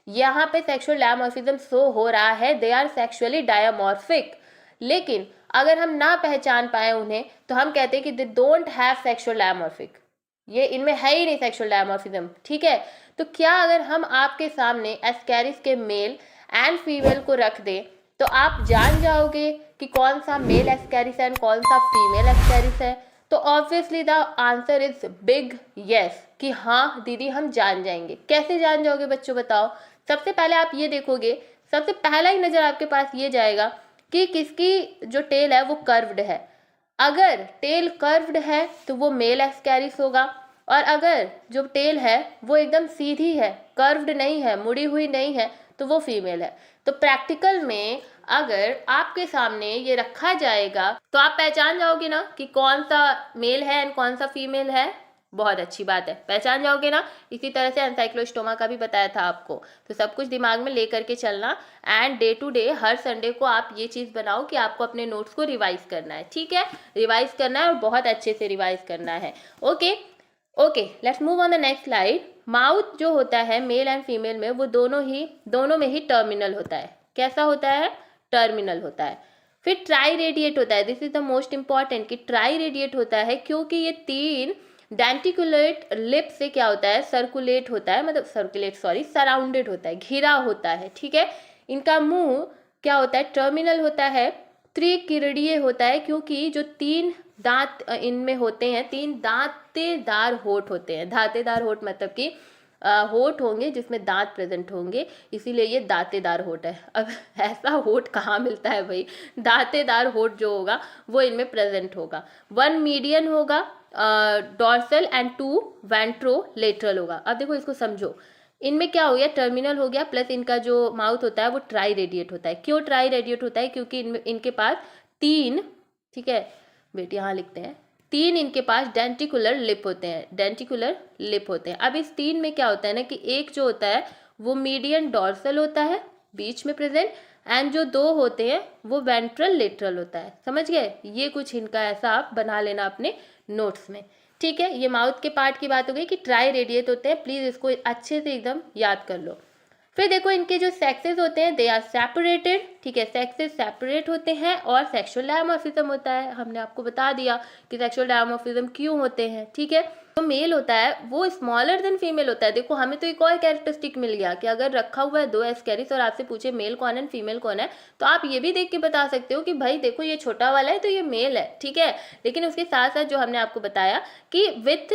यहाँ पे सेक्सुअल डायमॉर्फिज्म शो हो रहा है, दे आर सेक्सुअली डायमॉर्फिक। लेकिन अगर हम ना पहचान पाए उन्हें तो हम कहते हैं कि they don't have sexual dimorphic, ये इनमें है ही नहीं सेक्सुअल डायमॉर्फिज्म, ठीक है। तो क्या अगर हम आपके सामने एस्कैरिस के मेल एंड फीमेल को रख दें तो आप जान जाओगे कि कौन सा मेल एस्कैरिस है एंड कौन सा फीमेल एस्कैरिस है? तो obviously the answer is big yes, कि हाँ दीदी हम जान जाएंगे। कैसे जान जाओगे बच्चों बताओ? सबसे पहले आप ये देखोगे, सबसे पहला ही नज़र आपके पास ये जाएगा कि किसकी जो टेल है वो कर्व्ड है। अगर टेल कर्व्ड है तो वो मेल एस्कैरिस होगा, और अगर जो टेल है वो एकदम सीधी है, कर्व्ड नहीं है, मुड़ी हुई नहीं है, तो वो फीमेल है। तो प्रैक्टिकल में अगर आपके सामने ये रखा जाएगा तो आप पहचान जाओगे ना कि कौन सा मेल है एंड कौन सा फीमेल है। बहुत अच्छी बात है, पहचान जाओगे ना। इसी तरह से एंसाइक्लोस्टोमा का भी बताया था आपको, तो सब कुछ दिमाग में ले करके चलना। एंड डे टू डे हर संडे को आप ये चीज़ बनाओ कि आपको अपने नोट्स को रिवाइज करना है, ठीक है। रिवाइज करना है और बहुत अच्छे से रिवाइज करना है। Okay okay, let's move on the next slide. Mouth जो होता है मेल एंड फीमेल में, वो दोनों में ही टर्मिनल होता है। कैसा होता है? टर्मिनल होता है। फिर ट्राई रेडिएट होता है, this is the most important, कि ट्राई रेडिएट होता है क्योंकि ये तीन डेंटिकुलेट लिप से क्या होता है? सर्कुलेट होता है, मतलब सराउंडेड होता है, घिरा होता है, ठीक है। इनका मुंह क्या होता है? टर्मिनल होता है। त्रिकिरणीय होता है क्योंकि जो तीन दांत इनमें होते हैं, तीन दांतेदार होठ होते हैं। दांतेदार होठ मतलब कि होठ होंगे जिसमें दांत प्रेजेंट होंगे, इसीलिए ये दांतेदार होठ है। अब ऐसा होठ कहाँ मिलता है भाई? दांतेदार होठ जो होगा वो इनमें प्रेजेंट होगा। वन मीडियन होगा डॉर्सल एंड टू वेंट्रोलेटरल होगा। अब देखो इसको समझो, इनमें क्या हो गया? टर्मिनल हो गया, प्लस इनका जो माउथ होता है वो ट्राई रेडिएट होता है। क्यों ट्राई रेडिएट होता है? क्योंकि इनके पास तीन ठीक है, वेट यहाँ लिखते हैं। 3 इनके पास डेंटिकुलर लिप होते हैं, डेंटिकुलर लिप होते हैं। अब इस 3 में क्या होता है ना कि एक जो होता है वो मीडियन डॉर्सल होता है बीच में प्रेजेंट, एंड जो 2 होते हैं वो वेंट्रल लेटरल होता है। समझ गए? ये कुछ इनका ऐसा आप बना लेना अपने नोट्स में। ठीक है, ये माउथ के पार्ट की बात हो गई कि ट्राई रेडिएट होते हैं, प्लीज इसको अच्छे से एकदम याद कर लो। फिर देखो इनके जो सेक्सेस होते हैं दे आर सेपरेटेड। ठीक है, सेक्सेस सेपरेट होते हैं और सेक्सुअल डायमॉर्फिज्म होता है। हमने आपको बता दिया कि सेक्सुअल डायमॉर्फिज्म क्यों होते हैं। ठीक है, तो मेल होता है वो स्मॉलर देन फीमेल होता है। देखो हमें तो एक और कैरेक्टरिस्टिक मिल गया कि अगर रखा हुआ है 2 एस्केरिस और आपसे पूछे मेल कौन है फीमेल कौन है, तो आप ये भी देख के बता सकते हो कि भाई देखो ये छोटा वाला है तो ये मेल है। ठीक है, लेकिन उसके साथ साथ जो हमने आपको बताया कि विथ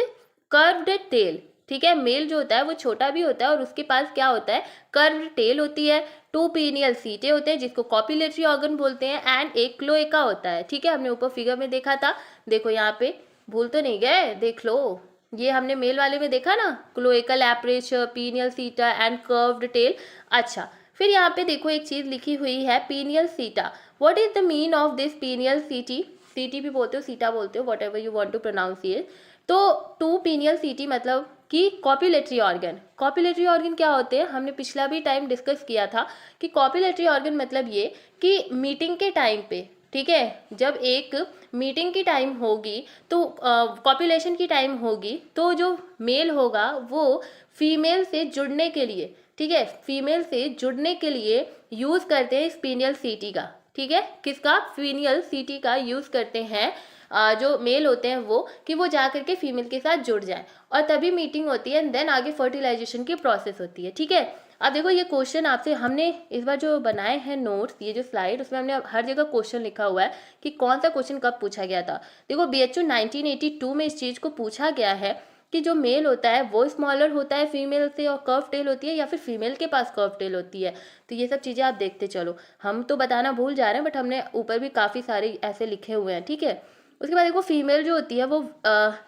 कर्व्ड टेल। ठीक है, मेल जो होता है वो छोटा भी होता है और उसके पास क्या होता है, कर्व्ड टेल होती है, 2 पीनियल सीटे होते हैं जिसको कॉपुलेटरी ऑर्गन बोलते हैं, एंड एक क्लोएका होता है। ठीक है, हमने ऊपर फिगर में देखा था, देखो यहाँ पे भूल तो नहीं गए, देख लो, ये हमने मेल वाले में देखा ना, क्लोएकल एपरेचर, पीनियल सीटा एंड कर्व्ड टेल। अच्छा, फिर यहाँ पे देखो एक चीज लिखी हुई है penial seta. What is the mean of this penial setae? Setae भी बोलते हो, सीटा बोलते हो, whatever you want to pronounce it. तो 2 पीनियल सीटी मतलब कि कॉपुलेटरी ऑर्गन। कॉपुलेटरी ऑर्गन क्या होते हैं, हमने पिछला भी टाइम डिस्कस किया था कि कॉपुलेटरी ऑर्गन मतलब ये कि मीटिंग के टाइम पे, ठीक है, जब एक मीटिंग की टाइम होगी तो कॉपुलेशन की टाइम होगी तो जो मेल होगा वो फीमेल से जुड़ने के लिए, ठीक है, फीमेल से जुड़ने के लिए यूज करते हैं स्पीनियल सीटी का। ठीक है, किसका? फीनियल सीटी का यूज करते हैं जो मेल होते हैं वो, कि वो जा करके फीमेल के साथ जुड़ जाए और तभी मीटिंग होती है, एंड देन आगे फर्टिलाइजेशन की प्रोसेस होती है। ठीक है, अब देखो ये क्वेश्चन आपसे हमने इस बार जो बनाए हैं नोट्स, ये जो स्लाइड, उसमें हमने हर जगह क्वेश्चन लिखा हुआ है कि कौन सा क्वेश्चन कब पूछा गया था। देखो BHU 1982 में इस चीज को पूछा गया है कि जो मेल होता है वो स्मॉलर होता है फीमेल से और कर्व टेल होती है, या फिर फीमेल के पास कर्व टेल होती है। तो ये सब चीजें आप देखते चलो, हम तो बताना भूल जा रहे हैं बट हमने ऊपर भी काफी सारे ऐसे लिखे हुए हैं। ठीक है, उसके बाद देखो फीमेल जो होती है वो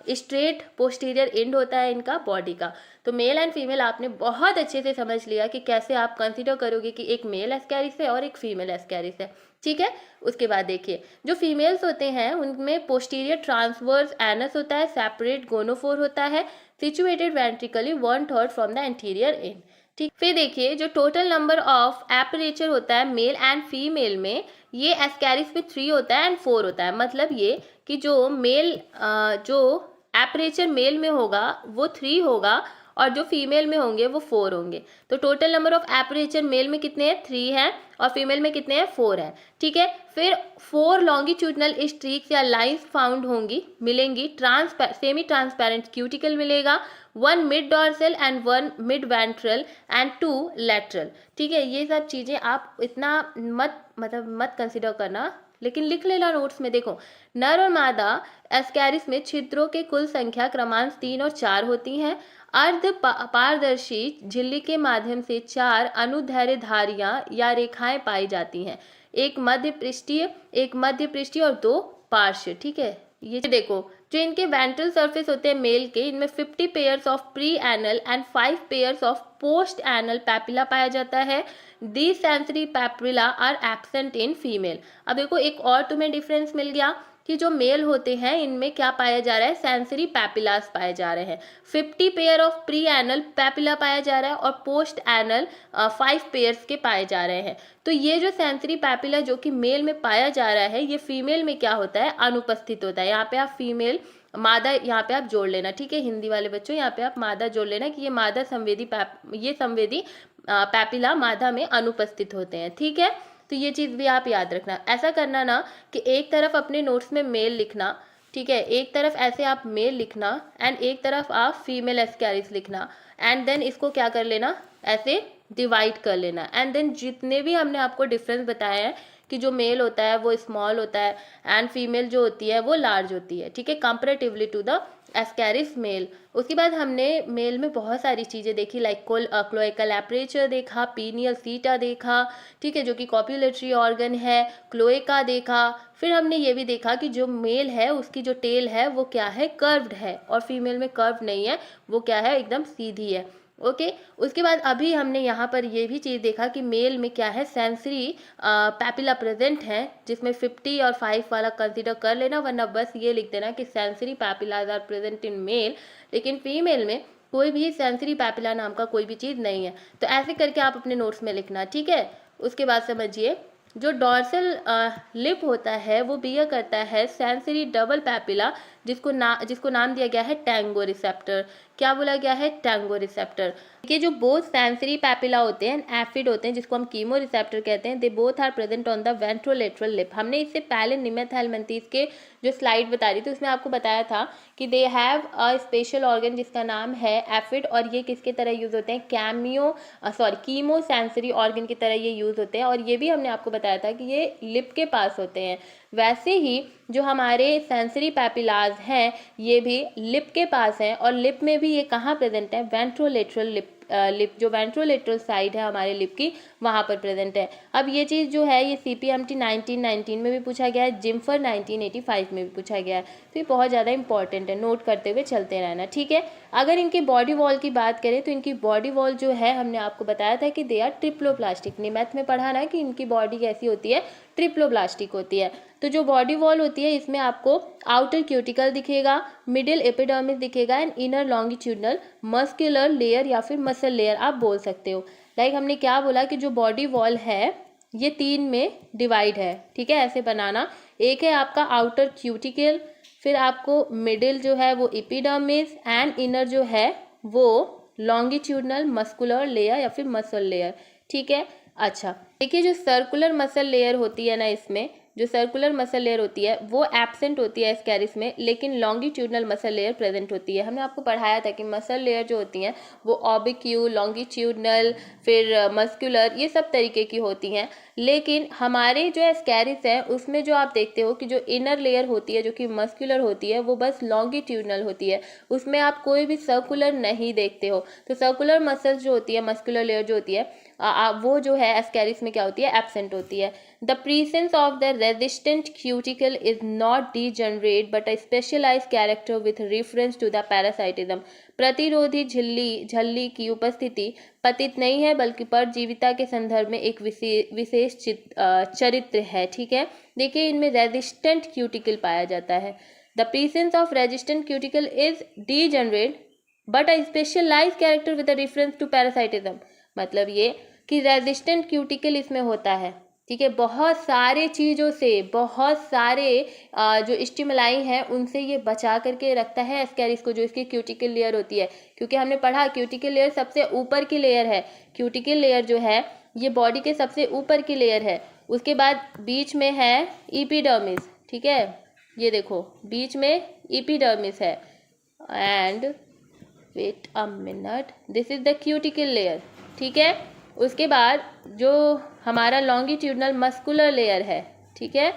स्ट्रेट पोस्टीरियर एंड होता है इनका बॉडी का। तो मेल एंड फीमेल आपने बहुत अच्छे से समझ लिया कि कैसे आप कंसीडर करोगे कि एक मेल एस्कैरिस है और एक फीमेल एस्कैरिस है। ठीक है, उसके बाद देखिए जो फीमेल्स होते हैं उनमें पोस्टीरियर ट्रांसवर्स एनस होता है, सेपरेट गोनोफोर होता है, situated ventrally 1/3 from the anterior end. ठीक, फिर देखिए जो टोटल नंबर ऑफ एपरेचर होता है मेल एंड फीमेल में, ये एस्कैरिस में 3 होता है एंड 4 होता है। मतलब ये कि जो मेल जो एपरेचर मेल में होगा वो 3 होगा और जो फीमेल में होंगे वो 4 होंगे। तो total number of aperture male में कितने हैं? 3 हैं और फीमेल में कितने हैं? 4 हैं। ठीक है, फिर 4 लॉन्गिट्यूडनल स्ट्रीक्स या लाइंस फाउंड होंगी, मिलेंगी, सेमी ट्रांसपेरेंट क्यूटिकल मिलेगा, 1 mid dorsal and 1 mid ventral and 2 lateral. ठीक है, ये सब चीज़ें आप इतना मत कंसिडर करना, लेकिन लिख लेना नोट्स में। देखो नर और मादा एस्कैरिस में छिद्रों के कुल संख्या क्रमांक 3 और 4 होती हैं। अर्ध पारदर्शी झिल्ली के माध्यम से 4 अनुदैर्घ्य धारियां या रेखाएं पाई जाती हैं, एक मध्य पृष्ठीय और 2 पार्श्व। ठीक है, ये देखो जो इनके वेंट्रल सरफेस होते हैं मेल के, इनमें 50 pairs of pre anal and 5 pairs of post anal papilla पाया जाता है। The sensory papilla are absent in female. अब देखो एक और तुम्हें डिफरेंस मिल गया कि जो मेल होते हैं इनमें क्या पाया जा रहा है? सेंसरी पैपिलास पाए जा रहे हैं। 50 pair of pre anal papilla पाया जा रहा है और पोस्ट एनल 5 पेयर्स के पाए जा रहे हैं। तो ये जो सेंसरी पैपिला जो कि मेल में पाया जा रहा है, ये फीमेल में क्या होता है? अनुपस्थित होता है। यहाँ पे आप फीमेल मादा यहाँ पे आप जोड़ लेना। ठीक है, हिंदी वाले बच्चों यहाँ पे आप मादा जोड़ लेना कि ये मादा संवेदी पैपिला मादा में अनुपस्थित होते हैं। ठीक है, तो ये चीज़ भी आप याद रखना। ऐसा करना ना कि एक तरफ अपने नोट्स में मेल लिखना, ठीक है, एक तरफ ऐसे आप मेल लिखना एंड एक तरफ आप फीमेल एस्कैरिस लिखना, एंड देन इसको क्या कर लेना, ऐसे डिवाइड कर लेना, एंड देन जितने भी हमने आपको डिफरेंस बताए हैं कि जो मेल होता है वो स्मॉल होता है एंड फीमेल जो होती है वो लार्ज होती है। ठीक है, comparatively to the Ascaris male. उसके बाद हमने मेल में बहुत सारी चीज़ें देखी, लाइक क्लोएकल एपरेचर देखा, पीनियल सीटा देखा, ठीक है, जो कि कॉपुलेटरी ऑर्गन है, क्लोएका देखा। फिर हमने ये भी देखा कि जो मेल है उसकी जो टेल है वो क्या है? कर्व्ड है, और फीमेल में कर्व नहीं है, वो क्या है? एकदम सीधी है। ओके। उसके बाद अभी हमने यहाँ पर ये भी चीज़ देखा कि मेल में क्या है, सेंसरी पैपिला प्रेजेंट है, जिसमें 50 और 5 वाला कंसीडर कर लेना, वरना बस ये लिख देना कि sensory papillae are present in male, लेकिन फीमेल में कोई भी सेंसरी पैपिला नाम का कोई भी चीज़ नहीं है। तो ऐसे करके आप अपने नोट्स में लिखना, ठीक है। उसके बाद समझिए, जो डॉर्सल लिप होता है वो बियर करता है सेंसरी डबल पैपिला, जिसको नाम दिया गया है टैंगो रिसेप्टर। क्या बोला गया है? Tango receptor. ये जो बोथ सेंसरी पैपिला होते हैं एफिड होते हैं, जिसको हम कीमो रिसेप्टर कहते हैं, they both are present on the ventrolateral lip. हमने इससे पहले निमेथाइलमेंथीज के जो स्लाइड बता रही थी उसमें आपको बताया था कि they have a special organ जिसका नाम है एफिड, और ये किसके तरह यूज होते हैं? कीमो सेंसरी ऑर्गन की तरह ये यूज होते हैं, और ये भी हमने आपको बताया था कि ये लिप के पास होते हैं। वैसे ही जो हमारे सेंसरी पैपिलाज हैं ये भी लिप के पास हैं, और लिप में भी ये कहाँ प्रेजेंट है? वेंट्रोलेटरल लिप जो वेंट्रोलेटरल साइड है हमारे लिप की, वहाँ पर प्रेजेंट है। अब ये चीज़ जो है ये CPMT 1919 में भी पूछा गया है, जिम्फर 1985 में भी पूछा गया है, तो ये बहुत ज़्यादा इंपॉर्टेंट है, नोट करते हुए चलते रहना, ठीक है। अगर इनकी बॉडी वॉल की बात करें तो इनकी बॉडी वॉल जो है हमने आपको बताया था कि दे आर ट्रिप्लोप्लास्टिक। मैथ में पढ़ा ना कि इनकी बॉडी कैसी होती है? ट्रिप्लोप्लास्टिक होती है। तो जो बॉडी वॉल होती है इसमें आपको आउटर क्यूटिकल दिखेगा, मिडिल एपिडर्मिस दिखेगा and inner longitudinal muscular layer या फिर मसल लेयर आप बोल सकते हो। लाइक हमने क्या बोला कि जो बॉडी वॉल है ये 3 में डिवाइड है, ठीक है, ऐसे बनाना। एक है आपका आउटर क्यूटिकल, फिर आपको मिडिल जो है वो एपिडर्मिस एंड इनर जो है वो लॉन्गिट्यूडनल मस्कुलर लेयर या फिर मसल लेयर, ठीक है। अच्छा देखिए, जो सर्कुलर मसल लेयर होती है ना, इसमें जो सर्कुलर मसल लेयर होती है वो एब्सेंट होती है एस्कैरिस में, लेकिन लॉन्गिट्यूडनल मसल लेयर प्रेजेंट होती है। हमने आपको पढ़ाया था कि मसल लेयर जो होती हैं वो ऑबिक्यू, लॉन्गिट्यूडनल, फिर मस्कुलर, ये सब तरीके की होती हैं। लेकिन हमारे जो एस्कैरिस है उसमें जो आप देखते हो कि जो इनर लेयर होती है जो कि मस्कुलर होती है वो बस लॉन्गिट्यूडनल होती है, उसमें आप कोई भी सर्कुलर नहीं देखते हो। तो सर्कुलर मसल्स जो होती है, मस्कुलर लेयर जो होती है वो जो है एस्कैरिस में क्या होती है? एब्सेंट होती है। The presence of the resistant cuticle is not degenerate but a specialise character with reference to the parasitism. प्रतिरोधी झिल्ली की उपस्थिति पतित नहीं है बल्कि परजीविता के संदर्भ में एक विशेष चरित्र है, ठीक है। देखिए, इनमें रेजिस्टेंट क्यूटिकल पाया जाता है। The presence of resistant cuticle is degenerate but a specialise character with reference to parasitism. मतलब ये कि रेजिस्टेंट क्यूटिकल इसमें होता है, ठीक है। बहुत सारे चीज़ों से, बहुत सारे जो स्टिमुलाई हैं उनसे ये बचा करके रखता है एस्कैरिस को, जो इसकी क्यूटिकल लेयर होती है। क्योंकि हमने पढ़ा क्यूटिकल लेयर सबसे ऊपर की लेयर है। क्यूटिकल लेयर जो है ये बॉडी के सबसे ऊपर की लेयर है। उसके बाद बीच में है एपिडर्मिस, ठीक है। ये देखो बीच में एपिडर्मिस है and wait a minute, this is the cuticle layer, ठीक है। उसके बाद जो हमारा लॉन्गिट्यूडनल मस्कुलर लेयर है, ठीक है,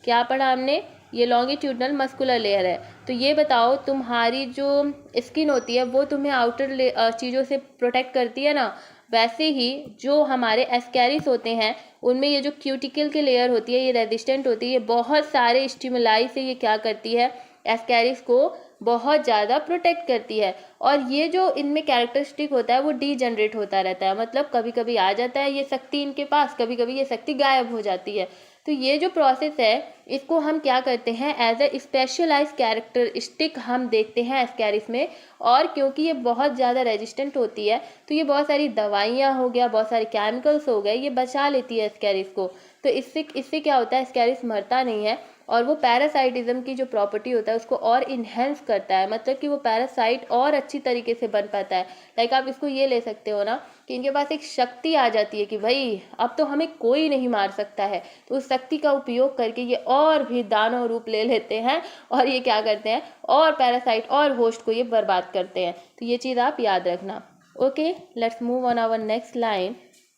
क्या पढ़ा हमने? ये लॉन्गिट्यूडनल मस्कुलर लेयर है। तो ये बताओ, तुम्हारी जो स्किन होती है वो तुम्हें आउटर चीज़ों से प्रोटेक्ट करती है ना, वैसे ही जो हमारे एस्कैरिस होते हैं उनमें ये जो क्यूटिकल की लेयर होती है ये रेजिस्टेंट होती है। ये बहुत सारे स्टिमुलाई से ये क्या करती है? एस्कैरिस को बहुत ज़्यादा प्रोटेक्ट करती है। और ये जो इनमें कैरेक्टरिस्टिक होता है वो डीजनरेट होता रहता है, मतलब कभी कभी आ जाता है ये शक्ति इनके पास, कभी कभी ये शक्ति गायब हो जाती है। तो ये जो प्रोसेस है इसको हम क्या करते हैं? एज ए स्पेशलाइज कैरेक्टरिस्टिक हम देखते हैं एस्कैरिस में। और क्योंकि ये बहुत ज़्यादा रेजिस्टेंट होती है तो ये बहुत सारी दवाइयाँ हो गया, बहुत सारे केमिकल्स हो गए, ये बचा लेती है एस्कैरिस को। तो इससे क्या होता है? एस्कैरिस मरता नहीं है और वो पैरासाइटिज्म की जो प्रॉपर्टी होता है उसको और इन्हेंस करता है, मतलब कि वो पैरासाइट और अच्छी तरीके से बन पाता है। लाइक आप इसको ये ले सकते हो ना कि इनके पास एक शक्ति आ जाती है कि भाई अब तो हमें कोई नहीं मार सकता है, तो उस शक्ति का उपयोग करके ये और भी दानव रूप ले लेते हैं और ये क्या करते हैं? और पैरासाइट और होस्ट को ये बर्बाद करते हैं। तो ये चीज़ आप याद रखना। Okay, let's move on our next line.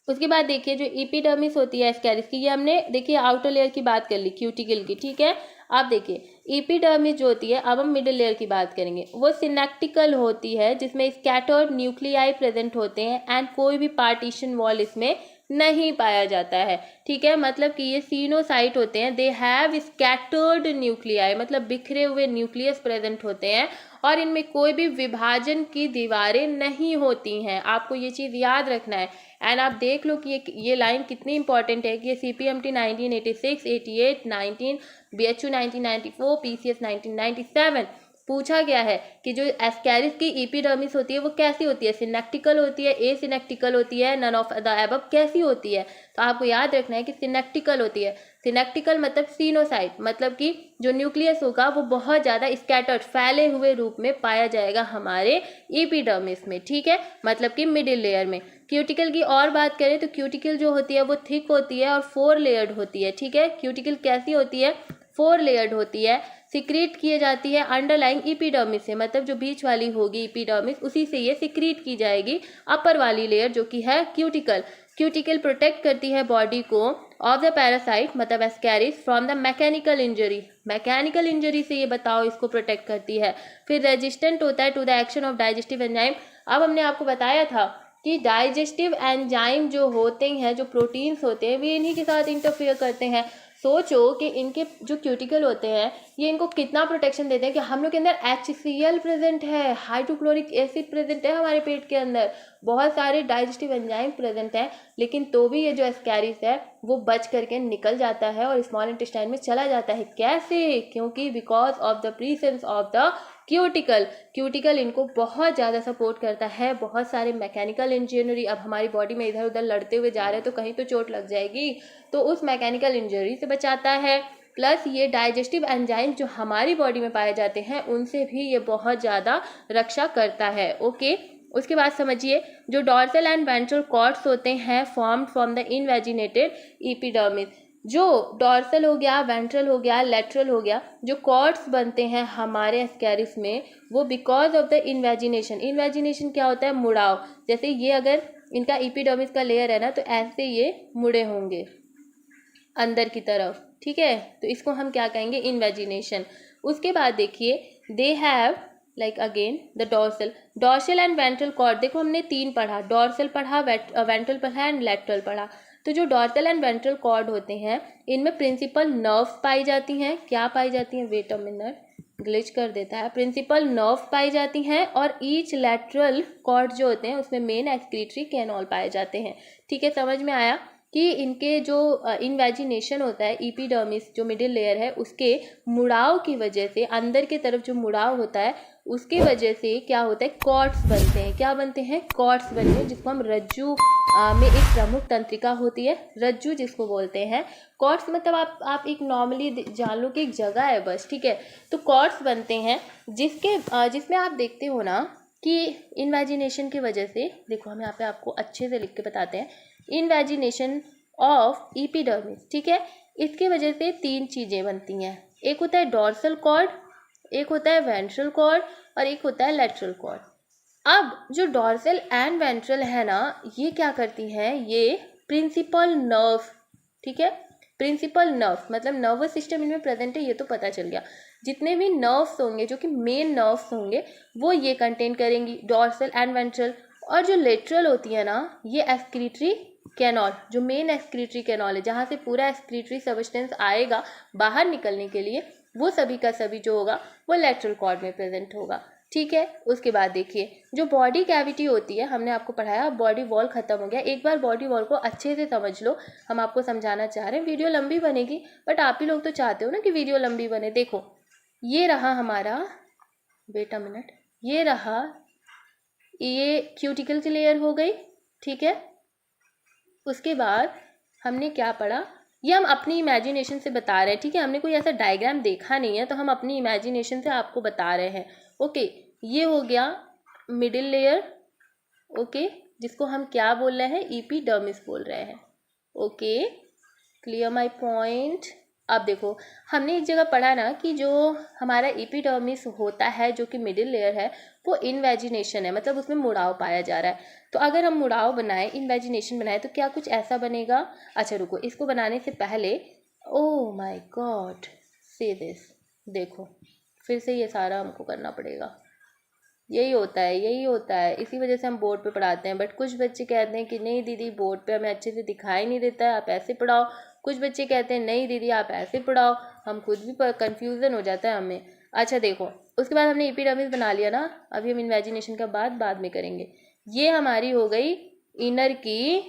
उसके बाद देखिए, जो एपिडर्मिस होती है एस्कैरिस की, ये हमने देखिए आउटर लेयर की बात कर ली क्यूटिकल की, ठीक है। आप देखिए एपिडर्मिस जो होती है, अब हम मिडिल लेयर की बात करेंगे, वो सिनेप्टिकल होती है जिसमें स्कैटर्ड न्यूक्लियाई प्रेजेंट होते हैं एंड कोई भी पार्टीशन वॉल इसमें नहीं पाया जाता है। ठीक है, मतलब कि ये सीनोसाइट होते हैं, दे हैव स्कैटर्ड न्यूक्लियाई, मतलब बिखरे हुए न्यूक्लियस प्रेजेंट होते हैं और इनमें कोई भी विभाजन की दीवारें नहीं होती हैं। आपको ये चीज़ याद रखना है। एंड आप देख लो कि ये लाइन कितनी इंपॉर्टेंट है कि ये CPMT 1986, 88, 19, BHU 1994, PCS 1997 पूछा गया है कि जो एस्कैरिस की एपिडर्मिस होती है वो कैसी होती है, सिनेप्टिकल होती है, एसिनेप्टिकल होती है, नन ऑफ द अबव कैसी होती है। तो आपको याद रखना है कि सिनेप्टिकल होती है। सिनेप्टिकल मतलब सीनोसाइट, मतलब कि जो न्यूक्लियस होगा वो बहुत ज़्यादा स्कैटर्ड, फैले हुए रूप में पाया जाएगा हमारे एपिडर्मिस में। ठीक है, मतलब कि मिडिल लेयर में। क्यूटिकल की और बात करें तो क्यूटिकल जो होती है वो थिक होती है और 4 लेयर्ड होती है। ठीक है, क्यूटिकल कैसी होती है, 4 लेयर्ड होती है। सिक्रीट किए जाती है अंडरलाइंग एपिडर्मिस से, मतलब जो बीच वाली होगी एपिडर्मिस उसी से ये सिक्रीट की जाएगी अपर वाली लेयर जो कि है क्यूटिकल। क्यूटिकल प्रोटेक्ट करती है बॉडी को ऑफ द पैरासाइट, मतलब Ascaris, from the mechanical injury. Mechanical injury से ये बताओ इसको प्रोटेक्ट करती है। फिर रेजिस्टेंट होता है to the action of digestive enzyme. अब हमने आपको बताया था कि डाइजेस्टिव एंजाइम जो होते हैं, जो प्रोटीन्स होते हैं, वे इन्हीं के साथ इंटरफेयर करते हैं। सोचो कि इनके जो क्यूटिकल होते हैं ये इनको कितना प्रोटेक्शन देते हैं कि हम लोग के अंदर HCl प्रेजेंट है, हाइड्रोक्लोरिक एसिड प्रेजेंट है हमारे पेट के अंदर, बहुत सारे डाइजेस्टिव एंजाइम प्रेजेंट हैं, लेकिन तो भी ये जो एस्कैरिस है वो बच करके निकल जाता है और स्मॉल इंटेस्टाइन में चला जाता है। कैसे? क्योंकि because of the presence of the cuticle. Cuticle इनको बहुत ज़्यादा सपोर्ट करता है। बहुत सारे मैकेनिकल इंजीनियरी, अब हमारी बॉडी में इधर उधर लड़ते हुए जा रहे हैं तो कहीं तो चोट लग जाएगी, तो उस मैकेनिकल इंजरी से बचाता है। प्लस ये डाइजेस्टिव एंजाइम जो हमारी बॉडी में पाए जाते हैं उनसे भी ये बहुत ज़्यादा रक्षा करता है। ओके, उसके बाद समझिए जो डॉर्सल एंड वेंट्रल कॉर्ड्स होते हैं फॉर्म्ड फ्रॉम द इनवेजिनेटेड एपिडर्मिस। जो डॉर्सल हो गया, वेंट्रल हो गया, लेटरल हो गया, जो कॉर्ड्स बनते हैं हमारे एस्कैरिस में वो because of the invagination. Invagination क्या होता है? मुड़ाव। जैसे ये अगर इनका एपिडर्मिस का लेयर है ना तो ऐसे ये मुड़े होंगे अंदर की तरफ। ठीक है, तो इसको हम क्या कहेंगे? इन्वेजिनेशन। उसके बाद देखिए they have like again the dorsal and ventral cord. देखो हमने 3 पढ़ा, डॉर्सल पढ़ा, वेंट्रल पढ़ा एंड लेटरल पढ़ा। तो जो डॉर्सल एंड वेंट्रल कॉर्ड होते हैं इनमें प्रिंसिपल नर्व्स पाई जाती हैं। क्या पाई जाती हैं? वेट अ मिनट, ग्लिच कर देता है। प्रिंसिपल नर्व पाई जाती हैं और ईच लैटरल कॉर्ड जो होते हैं उसमें मेन एक्सक्रीटरी कैनॉल पाए जाते हैं। ठीक है, समझ में आया कि इनके जो इन्वेजिनेशन होता है, एपिडर्मिस जो मिडिल लेयर है उसके मुड़ाव की वजह से, अंदर की तरफ जो मुड़ाव होता है उसकी वजह से क्या होता है? कॉर्ड्स बनते हैं। क्या बनते हैं? कॉर्ड्स बनते हैं, जिसको हम रज्जु में एक प्रमुख तंत्रिका होती है, रज्जु जिसको बोलते हैं। कॉर्ड्स मतलब आप एक नॉर्मली जान लो कि एक जगह है बस। ठीक है, तो कॉर्ड्स बनते हैं जिसमें आप देखते हो ना कि इन्वेजिनेशन की वजह से, देखो हम यहाँ पे आपको अच्छे से लिख के बताते हैं, इन्वेजिनेशन ऑफ एपिडर्मिस। ठीक है, इसकी वजह से 3 चीज़ें बनती हैं। एक होता है डॉर्सल कॉर्ड, एक होता है वेंट्रल कॉर्ड और एक होता है लेटरल कॉर्ड। अब जो डॉर्सल एंड वेंट्रल है ना ये क्या करती हैं? ये प्रिंसिपल नर्व। ठीक है, प्रिंसिपल नर्व मतलब नर्वस सिस्टम इनमें प्रेजेंट है, ये तो पता चल गया। जितने भी नर्व्स होंगे जो कि मेन नर्व्स होंगे वो ये कंटेन करेंगी, डॉर्सल एंड वेंट्रल। और जो लेटरल होती है ना ये एक्सक्रीटरी कैनॉल, जो मेन एक्सक्रीटरी कैनॉल है जहाँ से पूरा एक्सक्रीटरी सब्सटेंस आएगा बाहर निकलने के लिए, वो सभी का सभी जो होगा वो लेटरल कॉर्ड में प्रेजेंट होगा। ठीक है, उसके बाद देखिए जो बॉडी कैविटी होती है, हमने आपको पढ़ाया, बॉडी वॉल खत्म हो गया। एक बार बॉडी वॉल को अच्छे से समझ लो, हम आपको समझाना चाह रहे हैं। वीडियो लंबी बनेगी बट आप ही लोग तो चाहते हो ना कि वीडियो लंबी बने। देखो ये रहा हमारा, वेट अ मिनट, ये रहा, ये क्यूटिकल की लेयर हो गई। ठीक है, उसके बाद हमने क्या पढ़ा, ये हम अपनी इमेजिनेशन से बता रहे हैं। ठीक है, हमने कोई ऐसा डायग्राम देखा नहीं है तो हम अपनी इमेजिनेशन से आपको बता रहे हैं। ओके, ये हो गया मिडिल लेयर। ओके, जिसको हम क्या बोल रहे हैं? एपिडर्मिस बोल रहे हैं। Okay, clear my point. अब देखो हमने एक जगह पढ़ा ना कि जो हमारा एपिडर्मिस होता है जो कि मिडिल लेयर है वो इन्वेजिनेशन है, मतलब उसमें मुड़ाव पाया जा रहा है। तो अगर हम मुड़ाव बनाए, इन्वेजिनेशन बनाए तो क्या कुछ ऐसा बनेगा? अच्छा रुको, इसको बनाने से पहले, ओह माय गॉड, से दिस, देखो फिर से ये सारा हमको करना पड़ेगा। यही होता है, यही होता है, इसी वजह से हम बोर्ड पे पढ़ाते हैं। बट कुछ बच्चे कहते हैं कि नहीं दीदी बोर्ड पे हमें अच्छे से दिखाई नहीं देता है, आप ऐसे पढ़ाओ। कुछ बच्चे कहते हैं नहीं दीदी आप ऐसे पढ़ाओ। हम खुद भी कन्फ्यूज़न हो जाता है हमें। अच्छा देखो, उसके बाद हमने एपिडर्मिस बना लिया ना, अभी हम इन्वेजिनेशन का बाद में करेंगे। ये हमारी हो गई इनर की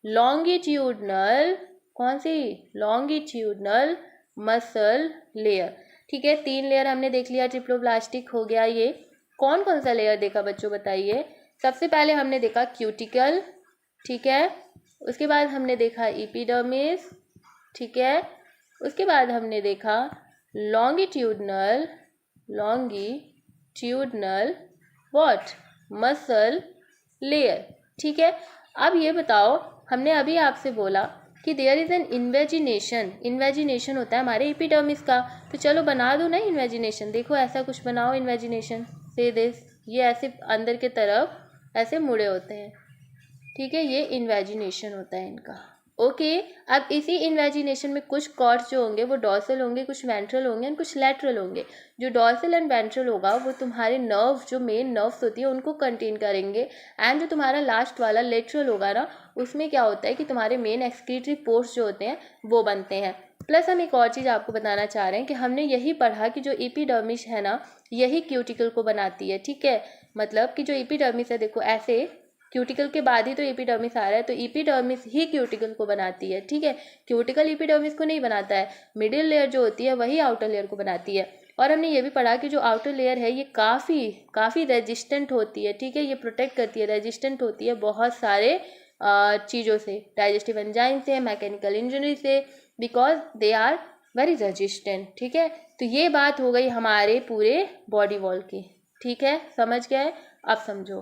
लॉन्गिट्यूडनल, कौन सी, लॉन्गिट्यूडनल मसल लेयर। ठीक है, 3 लेयर हमने देख लिया, ट्रिप्लोब्लास्टिक हो गया ये। कौन कौन सा लेयर देखा बच्चों बताइए। सबसे पहले हमने देखा क्यूटिकल, ठीक है। उसके बाद हमने देखा एपिडर्मिस, ठीक है। उसके बाद हमने देखा लॉन्गिट्यूडनल व्हाट, मसल लेयर, ठीक है। अब ये बताओ, हमने अभी आपसे बोला कि देयर इज़ एन इन्वेजिनेशन होता है हमारे एपिडर्मिस का। तो चलो बना दो ना इन्वेजिनेशन। देखो ऐसा कुछ बनाओ इन्वेजिनेशन से दिस, ये ऐसे अंदर के तरफ ऐसे मुड़े होते हैं, ठीक है, ये इन्वेजिनेशन होता है इनका। ओके, अब इसी इन्वेजिनेशन में कुछ कॉर्ड्स जो होंगे वो डॉर्सल होंगे, कुछ वेंट्रल होंगे और कुछ लैटरल होंगे। जो डॉर्सल एंड वेंट्रल होगा वो तुम्हारे नर्व, जो मेन नर्व्स होती है उनको कंटेन करेंगे। एंड जो तुम्हारा लास्ट वाला लेटरल होगा ना, उसमें क्या होता है कि तुम्हारे मेन एक्सक्रीटरी पोर्स जो होते हैं वो बनते हैं। प्लस हम एक और चीज़ आपको बताना चाह रहे हैं कि हमने यही पढ़ा कि जो एपिडर्मिस है ना, यही क्यूटिकल को बनाती है, ठीक है। मतलब कि जो एपिडर्मिस है, देखो ऐसे क्यूटिकल के बाद ही तो एपिडर्मिस आ रहा है, तो एपिडर्मिस ही क्यूटिकल को बनाती है, ठीक है। क्यूटिकल एपिडर्मिस को नहीं बनाता है, मिडिल लेयर जो होती है वही आउटर लेयर को बनाती है। और हमने ये भी पढ़ा कि जो आउटर लेयर है ये काफ़ी रेजिस्टेंट होती है, ठीक है, ये प्रोटेक्ट करती है, रेजिस्टेंट होती है बहुत सारे चीज़ों से, डाइजेस्टिव एंजाइम से, मैकेनिकल इंजरी से, because they are very resistant, ठीक है। तो ये बात हो गई हमारे पूरे बॉडी वॉल की, ठीक है, समझ गए। अब समझो,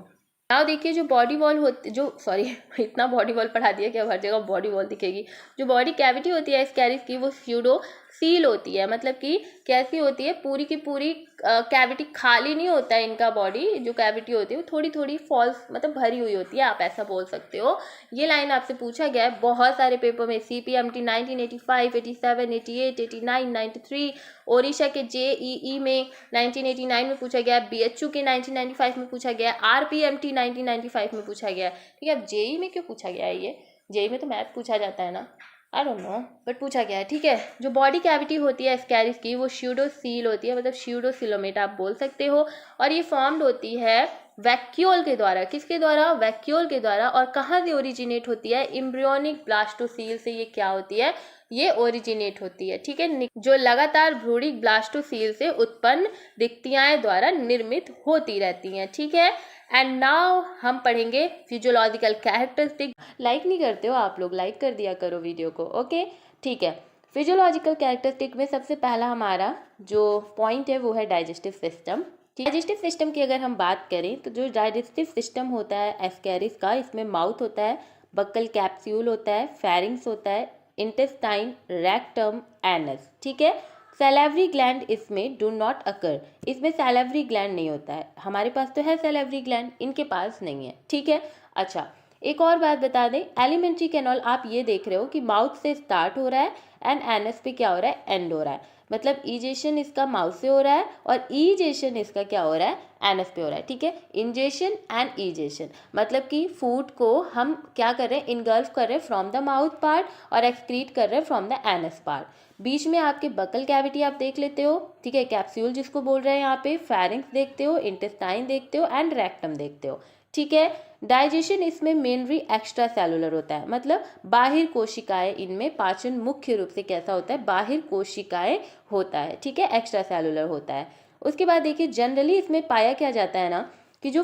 नाउ देखिए जो बॉडी वॉल होती, जो सॉरी इतना बॉडी वॉल पढ़ा दिया कि अब हर जगह बॉडी वॉल दिखेगी। जो बॉडी कैविटी होती है स्कैरिस की वो स्यूडो सील होती है, मतलब कि कैसी होती है, पूरी की पूरी कैविटी खाली नहीं होता है इनका बॉडी, जो कैविटी होती है वो थोड़ी थोड़ी फॉल्स मतलब भरी हुई होती है, आप ऐसा बोल सकते हो। ये लाइन आपसे पूछा गया है बहुत सारे पेपर में, CPMT 1985, 87, 88, 89, 93, ओडिशा के JEE में 1989 में पूछा गया, BHU के 1995 में पूछा गया, RPMT 1995 में पूछा गया, ठीक है। अब JEE में क्यों पूछा गया है, ये JEE में तो मैथ पूछा जाता है ना, आई डोंट नो, बट पूछा गया है, ठीक है। जो बॉडी कैविटी होती है स्कैरिस की वो स्यूडोसील होती है, मतलब स्यूडोसिलोमेट आप बोल सकते हो। और ये फॉर्म्ड होती है वैक्यूल के द्वारा, किसके द्वारा, वैक्यूल के द्वारा। और कहाँ से ओरिजिनेट होती है, एम्ब्रियोनिक ब्लास्टोसील से ये क्या होती है, ये ओरिजिनेट होती है, ठीक है, जो लगातार भ्रूणिक ब्लास्टोसील से उत्पन्न रिक्तियाएं द्वारा निर्मित होती रहती हैं, ठीक है। एंड नाउ हम पढ़ेंगे फिजियोलॉजिकल कैरेक्टरिस्टिक। लाइक नहीं करते हो आप लोग, लाइक कर दिया करो वीडियो को, ओके, ठीक है। फिजियोलॉजिकल कैरेक्टरिस्टिक में सबसे पहला हमारा जो पॉइंट है वो है डाइजेस्टिव सिस्टम। डाइजेस्टिव सिस्टम की अगर हम बात करें तो जो डाइजेस्टिव सिस्टम होता है एस्कैरिस का, इसमें माउथ होता है, बक्कल कैप्सूल होता है, फेरिंग्स होता है, इंटेस्टाइन, रेक्टम, एनस, ठीक है। सैलेवरी ग्लैंड इसमें डू नॉट अकर, इसमें सैलेवरी ग्लैंड नहीं होता है, हमारे पास तो है सैलेवरी ग्लैंड, इनके पास नहीं है, ठीक है। अच्छा एक और बात बता दें, एलिमेंट्री कैनॉल आप ये देख रहे हो कि माउथ से स्टार्ट हो रहा है एंड एनस पे क्या हो रहा है, एंड हो रहा है, मतलब इजेशन इसका माउथ से हो रहा है और इजेशन इसका क्या हो रहा है, एनस पे हो रहा है, ठीक है। इंजेशन एंड इजेशन मतलब कि फूड को हम क्या कर रहे हैं, इनगल्फ कर रहे हैं फ्रॉम द माउथ पार्ट और एक्सक्रीट कर रहे हैं फ्रॉम द एनस पार्ट। बीच में आपके बकल कैविटी आप देख लेते हो, ठीक है, कैप्सूल जिसको बोल रहे हैं यहाँ पे, फेरिंक्स देखते हो, इंटेस्टाइन देखते हो एंड रेक्टम देखते हो, ठीक है। डाइजेशन इसमें मेनली एक्स्ट्रा सेलुलर होता है, मतलब बाहिर कोशिकाएं, इनमें पाचन मुख्य रूप से कैसा होता है, बाहिर कोशिकाएं होता है, ठीक है, एक्स्ट्रा सेलुलर होता है। उसके बाद देखिए जनरली इसमें पाया क्या जाता है ना कि जो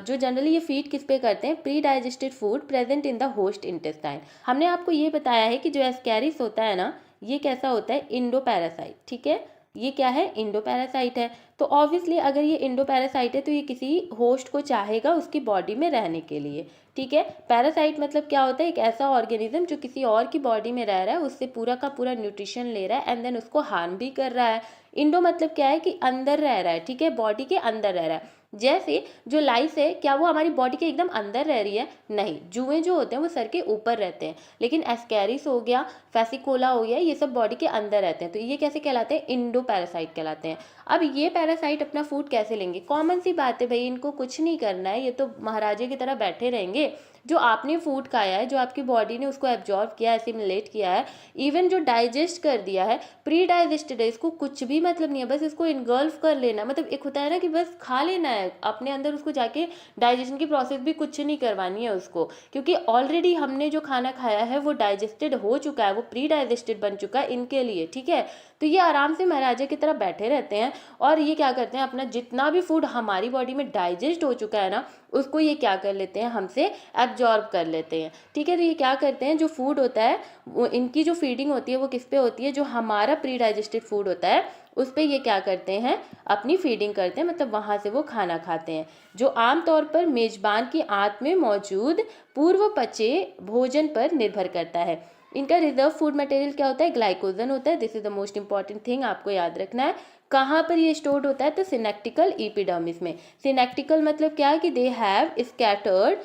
जनरली ये फीड किस पे करते हैं, pre digested food present in the host intestine. हमने आपको ये बताया है कि जो एस्कैरिस होता है ना, ये कैसा होता है, इंडो पैरासाइट, ठीक है, ये क्या है, इंडो पैरासाइट है। तो ऑब्वियसली अगर ये इंडो पैरासाइट है तो ये किसी होस्ट को चाहेगा उसकी बॉडी में रहने के लिए, ठीक है। पैरासाइट मतलब क्या होता है, एक ऐसा ऑर्गेनिज्म जो किसी और की बॉडी में रह रहा है, उससे पूरा का पूरा न्यूट्रिशन ले रहा है एंड देन उसको हार्म भी कर रहा है। इंडो मतलब क्या है कि अंदर रह रहा है, ठीक है, बॉडी के अंदर रह रहा है। जैसे जो लाइस है, क्या वो हमारी बॉडी के एकदम अंदर रह रही है? नहीं, जुएं जो होते हैं वो सर के ऊपर रहते हैं, लेकिन एस्कैरिस हो गया, फेसिकोला हो गया, ये सब बॉडी के अंदर रहते हैं। तो ये कैसे कहलाते हैं? इंडो पैरासाइट कहलाते हैं। अब ये पैरासाइट अपना फूड कैसे लेंगे? कॉमन सी बात है भाई, इनको कुछ नहीं करना है, ये तो महाराजे की तरह बैठे रहेंगे। जो आपने फूड खाया है, जो आपकी बॉडी ने उसको एब्जॉर्ब किया है, एसिमिलेट किया है, इवन जो डाइजेस्ट कर दिया है, प्री डाइजेस्टेड है, इसको कुछ भी मतलब नहीं है, बस इसको इनगल्फ कर लेना। मतलब एक होता है ना कि बस खा लेना है, अपने अंदर उसको जाके डाइजेशन की प्रोसेस भी कुछ नहीं करवानी है उसको, क्योंकि ऑलरेडी हमने जो खाना खाया है वो डाइजेस्टेड हो चुका है, वो प्री डाइजेस्टेड बन चुका है इनके लिए, ठीक है। तो ये आराम से महाराजा की तरह बैठे रहते हैं और ये क्या करते हैं, अपना जितना भी फूड हमारी बॉडी में डाइजेस्ट हो चुका है ना, उसको ये क्या कर लेते हैं, हमसे एब्जॉर्ब कर लेते हैं, ठीक है। तो ये क्या करते हैं, जो फूड होता है वो, इनकी जो फीडिंग होती है वो किस पे होती है? जो हमारा प्री डाइजेस्टेड फूड होता है उस पे ये क्या करते हैं, अपनी फीडिंग करते हैं, मतलब वहाँ से वो खाना खाते हैं, जो आमतौर पर मेजबान की आंत में मौजूद पूर्व पचे भोजन पर निर्भर करता है। इनका रिजर्व फूड मटेरियल क्या होता है? ग्लाइकोजन होता है। This is the most important thing, आपको याद रखना है। कहाँ पर ये स्टोर्ड होता है? तो सिनेप्टिकल एपिडर्मिस में। सिनेप्टिकल मतलब क्या है कि they have scattered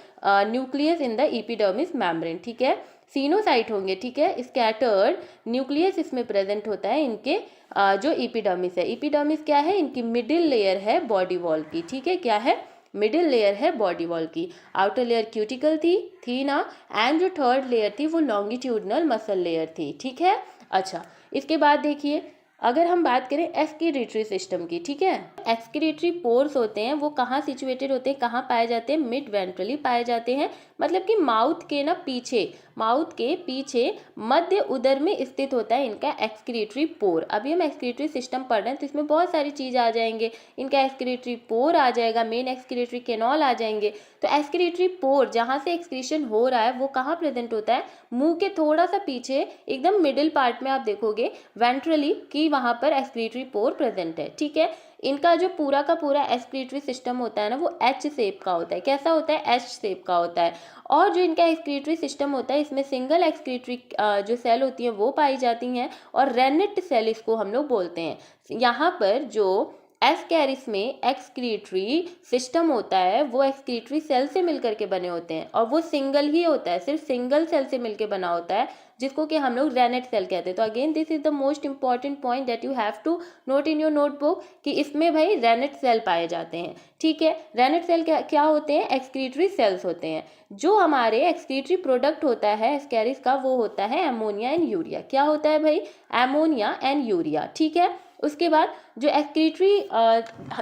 nucleus in the epidermis membrane, ठीक है। सीनोसाइट होंगे, ठीक है, स्कैटर्ड न्यूक्लियस इसमें प्रेजेंट होता है इनके जो एपिडर्मिस है। एपिडर्मिस क्या है? इनकी मिडिल लेयर है बॉडी वॉल की, ठीक है, क्या है? मिडिल लेयर है बॉडी वॉल की। आउटर लेयर क्यूटिकल थी ना, एंड जो थर्ड लेयर थी वो लॉन्गिट्यूडनल मसल लेयर थी, ठीक है। अच्छा, इसके बाद देखिए, अगर हम बात करें एक्सक्रीटरी सिस्टम की, ठीक है, एक्सक्रीटरी पोर्स होते हैं वो कहाँ सिचुएटेड होते हैं, कहाँ पाए जाते हैं? मिड वेंट्रली पाए जाते हैं, मतलब कि माउथ के ना पीछे, माउथ के पीछे मध्य उदर में स्थित होता है इनका एक्सक्रीटरी पोर। अभी हम एक्सक्रीटरी सिस्टम पढ़ रहे हैं तो इसमें बहुत सारी चीज़ आ जाएंगे, इनका एक्सक्रीटरी पोर आ जाएगा, मेन एक्सक्रीटरी कैनॉल आ जाएंगे। तो एक्सक्रीटरी पोर जहाँ से एक्सक्रीशन हो रहा है वो कहाँ प्रेजेंट होता है? मुंह के थोड़ा सा पीछे, एकदम मिडिल पार्ट में आप देखोगे वेंट्रली कि वहाँ पर एक्सक्रीटरी पोर प्रेजेंट है, ठीक है। इनका जो पूरा का पूरा एक्सक्रीटरी सिस्टम होता है ना वो एच शेप का होता है। कैसा होता है? एच शेप का होता है। और जो इनका एक्सक्रीटरी सिस्टम होता है इसमें सिंगल एक्सक्रीटरी जो सेल होती हैं वो पाई जाती हैं, और रेनेट सेल इसको हम लोग बोलते हैं। यहाँ पर जो एस्कैरिस में एक्सक्रीटरी सिस्टम होता है वो एक्सक्रीटरी सेल से मिलकर के बने होते हैं, और वो सिंगल ही होता है, सिर्फ सिंगल सेल से मिलकर बना होता है, जिसको कि हम लोग रेनेट सेल कहते हैं। तो again this is the most important point that you have to note in your notebook कि इसमें भाई रेनेट सेल पाए जाते हैं, ठीक है। रेनेट सेल क्या होते हैं? एक्सक्रीटरी सेल्स होते हैं। जो हमारे एक्सक्रीटरी प्रोडक्ट होता है एस्कैरिस का वो होता है एमोनिया एंड यूरिया। क्या होता है भाई? एमोनिया एंड यूरिया, ठीक है। उसके बाद जो एक्सक्रीटरी,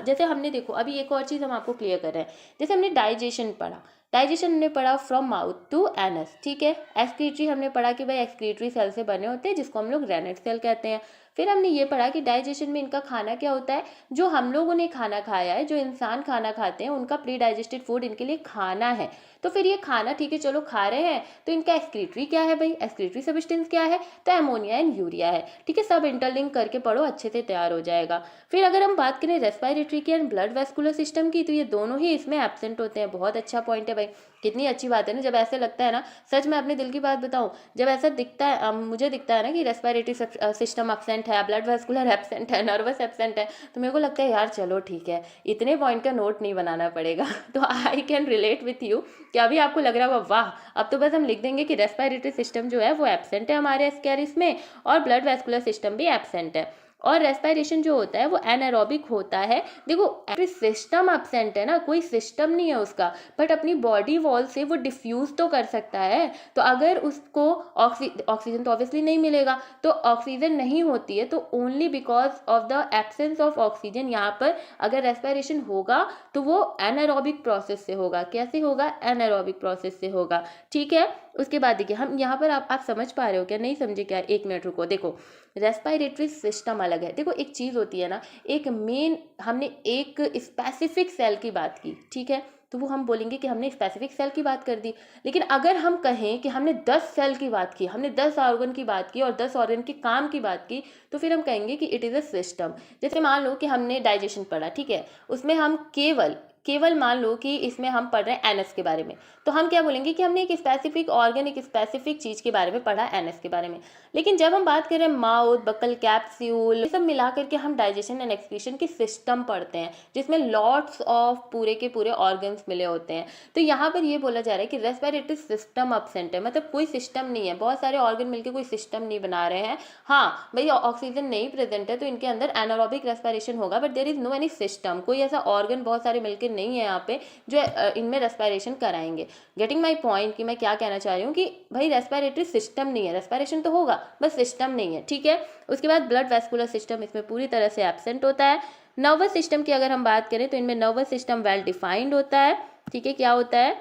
जैसे हमने देखो अभी एक और चीज़ हम आपको क्लियर कर रहे हैं, जैसे हमने डाइजेशन पढ़ा, डाइजेशन हमने पढ़ा फ्रॉम माउथ टू एनस, ठीक है। एक्सक्रीटरी हमने पढ़ा कि भाई एक्सक्रीटरी सेल से बने होते हैं जिसको हम लोग रेनेट सेल कहते हैं। फिर हमने ये पढ़ा कि डाइजेशन में इनका खाना क्या होता है, जो हम लोगों ने खाना खाया है, जो इंसान खाना खाते हैं उनका प्री डाइजेस्टेड फूड इनके लिए खाना है। तो फिर ये खाना ठीक है चलो खा रहे हैं, तो इनका एक्सक्रीटरी क्या है भाई? एक्सक्रीटरी सब्सटेंस क्या है? तो एमोनिया एंड यूरिया है, ठीक है। सब इंटरलिंक करके पढ़ो, अच्छे से तैयार हो जाएगा। फिर अगर हम बात करें रेस्पिरेटरी की एंड ब्लड वेस्कुलर सिस्टम की, तो ये दोनों ही इसमें एब्सेंट होते हैं। बहुत अच्छा पॉइंट है भाई, कितनी अच्छी बात है ना। जब ऐसे लगता है ना, सच में अपने दिल की बात बताऊं, जब ऐसा दिखता है, मुझे दिखता है ना कि रेस्पिरेटरी सिस्टम एब्सेंट है, ब्लड वेस्कुलर एब्सेंट है, नर्वस एब्सेंट है, तो मेरे को लगता है यार चलो ठीक है, इतने पॉइंट का नोट नहीं बनाना पड़ेगा। तो I can relate with you कि अभी आपको लग रहा होगा वाह, अब तो बस हम लिख देंगे कि रेस्पिरेटरी सिस्टम जो है वो एब्सेंट है हमारे एस्कैरिस में, और ब्लड वेस्कुलर सिस्टम भी एब्सेंट है। और रेस्पिरेशन जो होता है वो एनारोबिक होता है। देखो सिस्टम एब्सेंट है ना, कोई सिस्टम नहीं है उसका, बट अपनी बॉडी वॉल से वो डिफ्यूज तो कर सकता है। तो अगर उसको ऑक्सीजन तो ऑब्वियसली नहीं मिलेगा, तो ऑक्सीजन नहीं होती है, तो only because of the absence of oxygen यहाँ पर अगर रेस्पिरेशन होगा तो वो एनारोबिक प्रोसेस से होगा। कैसे होगा? एनारोबिक प्रोसेस से होगा, ठीक है। उसके बाद देखिए, हम यहाँ पर आप समझ पा रहे हो क्या? नहीं समझे क्या? एक मिनट रुको। देखो रेस्पिरेटरी सिस्टम अलग है। देखो एक चीज़ होती है ना, एक मेन, हमने एक स्पेसिफिक सेल की बात की, ठीक है, तो वो हम बोलेंगे कि हमने स्पेसिफिक सेल की बात कर दी। लेकिन अगर हम कहें कि हमने 10 सेल की बात की, हमने 10 ऑर्गन की बात की और 10 ऑर्गन के काम की बात की, तो फिर हम कहेंगे कि इट इज़ अ सिस्टम। जैसे मान लो कि हमने डाइजेशन पढ़ा, ठीक है, उसमें हम केवल केवल मान लो कि इसमें हम पढ़ रहे हैं एनस के बारे में, तो हम क्या बोलेंगे कि हमने एक स्पेसिफिक ऑर्गन, एक स्पेसिफिक चीज़ के बारे में पढ़ा, एनस के बारे में। लेकिन जब हम बात करें माउथ, बकल कैप्सूल, ये सब मिला करके हम डाइजेशन एंड एक्सक्रीशन की सिस्टम पढ़ते हैं, जिसमें लॉट्स ऑफ पूरे के पूरे ऑर्गन्स मिले होते हैं। तो यहाँ पर ये बोला जा रहा है कि रेस्पिरेटरी सिस्टम एब्सेंट है, मतलब कोई सिस्टम नहीं है, बहुत सारे ऑर्गन मिलकर कोई सिस्टम नहीं बना रहे हैं। हाँ भाई, ऑक्सीजन नहीं प्रेजेंट है तो इनके अंदर एनारोबिक रेस्पिरेशन होगा, but there is no any system, कोई ऐसा ऑर्गन बहुत सारे मिलकर नहीं है यहाँ पे जो इनमें रेस्पिरेशन कराएंगे। गेटिंग माई पॉइंट कि मैं क्या कहना चाह रही हूँ कि भाई रेस्पिरेटरी सिस्टम नहीं है, रेस्पिरेशन तो होगा बस सिस्टम नहीं है, ठीक है। उसके बाद ब्लड वेस्कुलर सिस्टम इसमें पूरी तरह से एब्सेंट होता है। नर्वस सिस्टम की अगर हम बात करें तो इनमें नर्वस सिस्टम वेल डिफाइंड होता है, ठीक है। क्या होता है,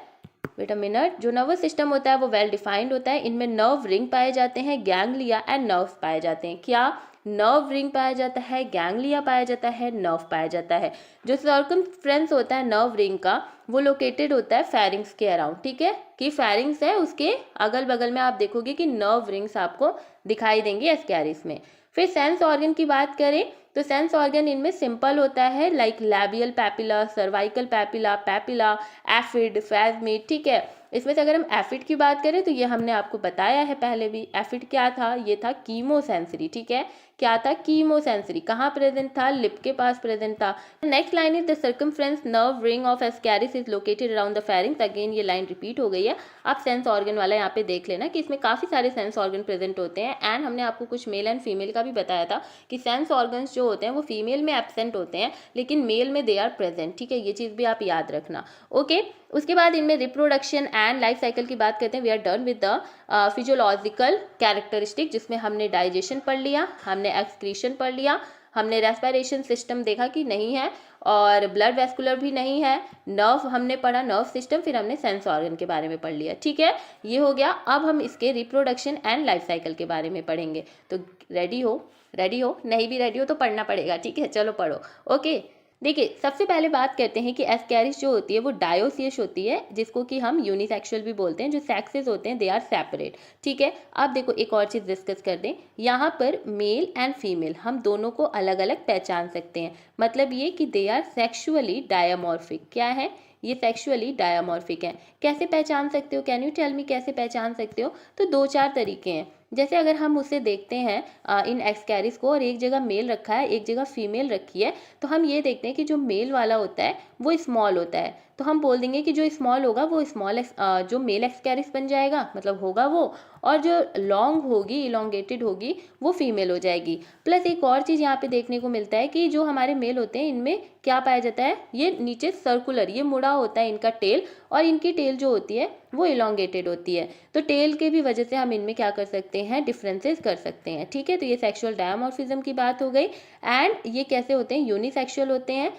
वेट अ मिनट, जो नर्वस सिस्टम होता है वो वेल डिफाइंड होता है। इनमें नर्व रिंग पाए जाते हैं, गैंग्लिया एंड नर्व्स पाए जाते हैं। क्या, नर्व रिंग पाया जाता है, गैंग्लिया पाया जाता है, नर्व पाया जाता है। जो सर्कमफ्रेंस होता है नर्व रिंग का, वो लोकेटेड होता है फेरिंग्स के अराउंड, ठीक है। कि फेरिंग्स है उसके अगल बगल में आप देखोगे कि नर्व रिंग्स आपको दिखाई देंगे एस्कैरिस में। फिर सेंस ऑर्गन की बात करें तो सेंस ऑर्गन इनमें सिंपल होता है, like labial papilla, cervical papilla, papilla, amphid, phasmid, ठीक है। इसमें से अगर हम एफिड की बात करें तो ये हमने आपको बताया है पहले भी। एफिड क्या था, ये था कीमोसेंसरी, ठीक है। क्या था, कीमोसेंसरी। कहाँ प्रेजेंट था, लिप के पास प्रेजेंट था। Next line is the circumference nerve ring of Ascaris is located around the pharynx. Again ये लाइन रिपीट हो गई है। आप सेंस ऑर्गन वाला यहाँ पे देख लेना कि इसमें काफी सारे सेंस ऑर्गन प्रेजेंट होते हैं। एंड हमने आपको कुछ मेल एंड फीमेल का भी बताया था कि सेंस ऑर्गन्स जो होते हैं वो फीमेल में एब्सेंट होते हैं लेकिन मेल में दे आर प्रेजेंट, ठीक है। ये चीज भी आप याद रखना, ओके। उसके बाद इनमें रिप्रोडक्शन एंड लाइफ साइकिल की बात करते हैं। We are done with the physiological characteristic, जिसमें हमने डाइजेशन पढ़ लिया, हमने एक्सक्रीशन पढ़ लिया, हमने रेस्पिरेशन सिस्टम देखा कि नहीं है, और ब्लड वेस्कुलर भी नहीं है, नर्व हमने पढ़ा, नर्व सिस्टम, फिर हमने सेंस ऑर्गन के बारे में पढ़ लिया, ठीक है। ये हो गया। अब हम इसके रिप्रोडक्शन एंड लाइफ साइकिल के बारे में पढ़ेंगे। तो रेडी हो, रेडी हो, नहीं भी रेडी हो तो पढ़ना पड़ेगा, ठीक है। चलो पढ़ो, ओके। देखिए, सबसे पहले बात करते हैं कि एस्कैरिस जो होती है वो डायोसियस होती है, जिसको कि हम यूनिसेक्सुअल भी बोलते हैं। जो सेक्सेस होते हैं दे आर सेपरेट, ठीक है। अब देखो एक और चीज़ डिस्कस कर दें। यहाँ पर मेल एंड फीमेल हम दोनों को अलग अलग पहचान सकते हैं। मतलब ये कि दे आर सेक्सुअली डायमॉर्फिक। क्या है, ये सेक्सुअली डायमॉर्फिक है। कैसे पहचान सकते हो, कैन यू टेल मी कैसे पहचान सकते हो? तो दो चार तरीके हैं। जैसे अगर हम उसे देखते हैं इन एस्कैरिस को, और एक जगह मेल रखा है एक जगह फीमेल रखी है, तो हम ये देखते हैं कि जो मेल वाला होता है वो स्मॉल होता है, तो हम बोल देंगे कि जो स्मॉल होगा वो स्मॉल जो मेल एस्कैरिस बन जाएगा, मतलब होगा वो, और जो लॉन्ग होगी, इलोंगेटेड होगी, वो फीमेल हो जाएगी। प्लस एक और चीज़ यहाँ पे देखने को मिलता है कि जो हमारे मेल होते हैं इनमें क्या पाया जाता है, ये नीचे सर्कुलर, ये मुड़ा होता है इनका टेल, और इनकी टेल जो होती है वो इलोंगेटेड होती है। तो टेल के भी वजह से हम इनमें क्या कर सकते हैं, डिफरेंसेस कर सकते हैं, ठीक है। तो ये सेक्सुअल डायमॉर्फिज्म की बात हो गई। एंड ये कैसे होते हैं, यूनिसेक्सुअल होते हैं।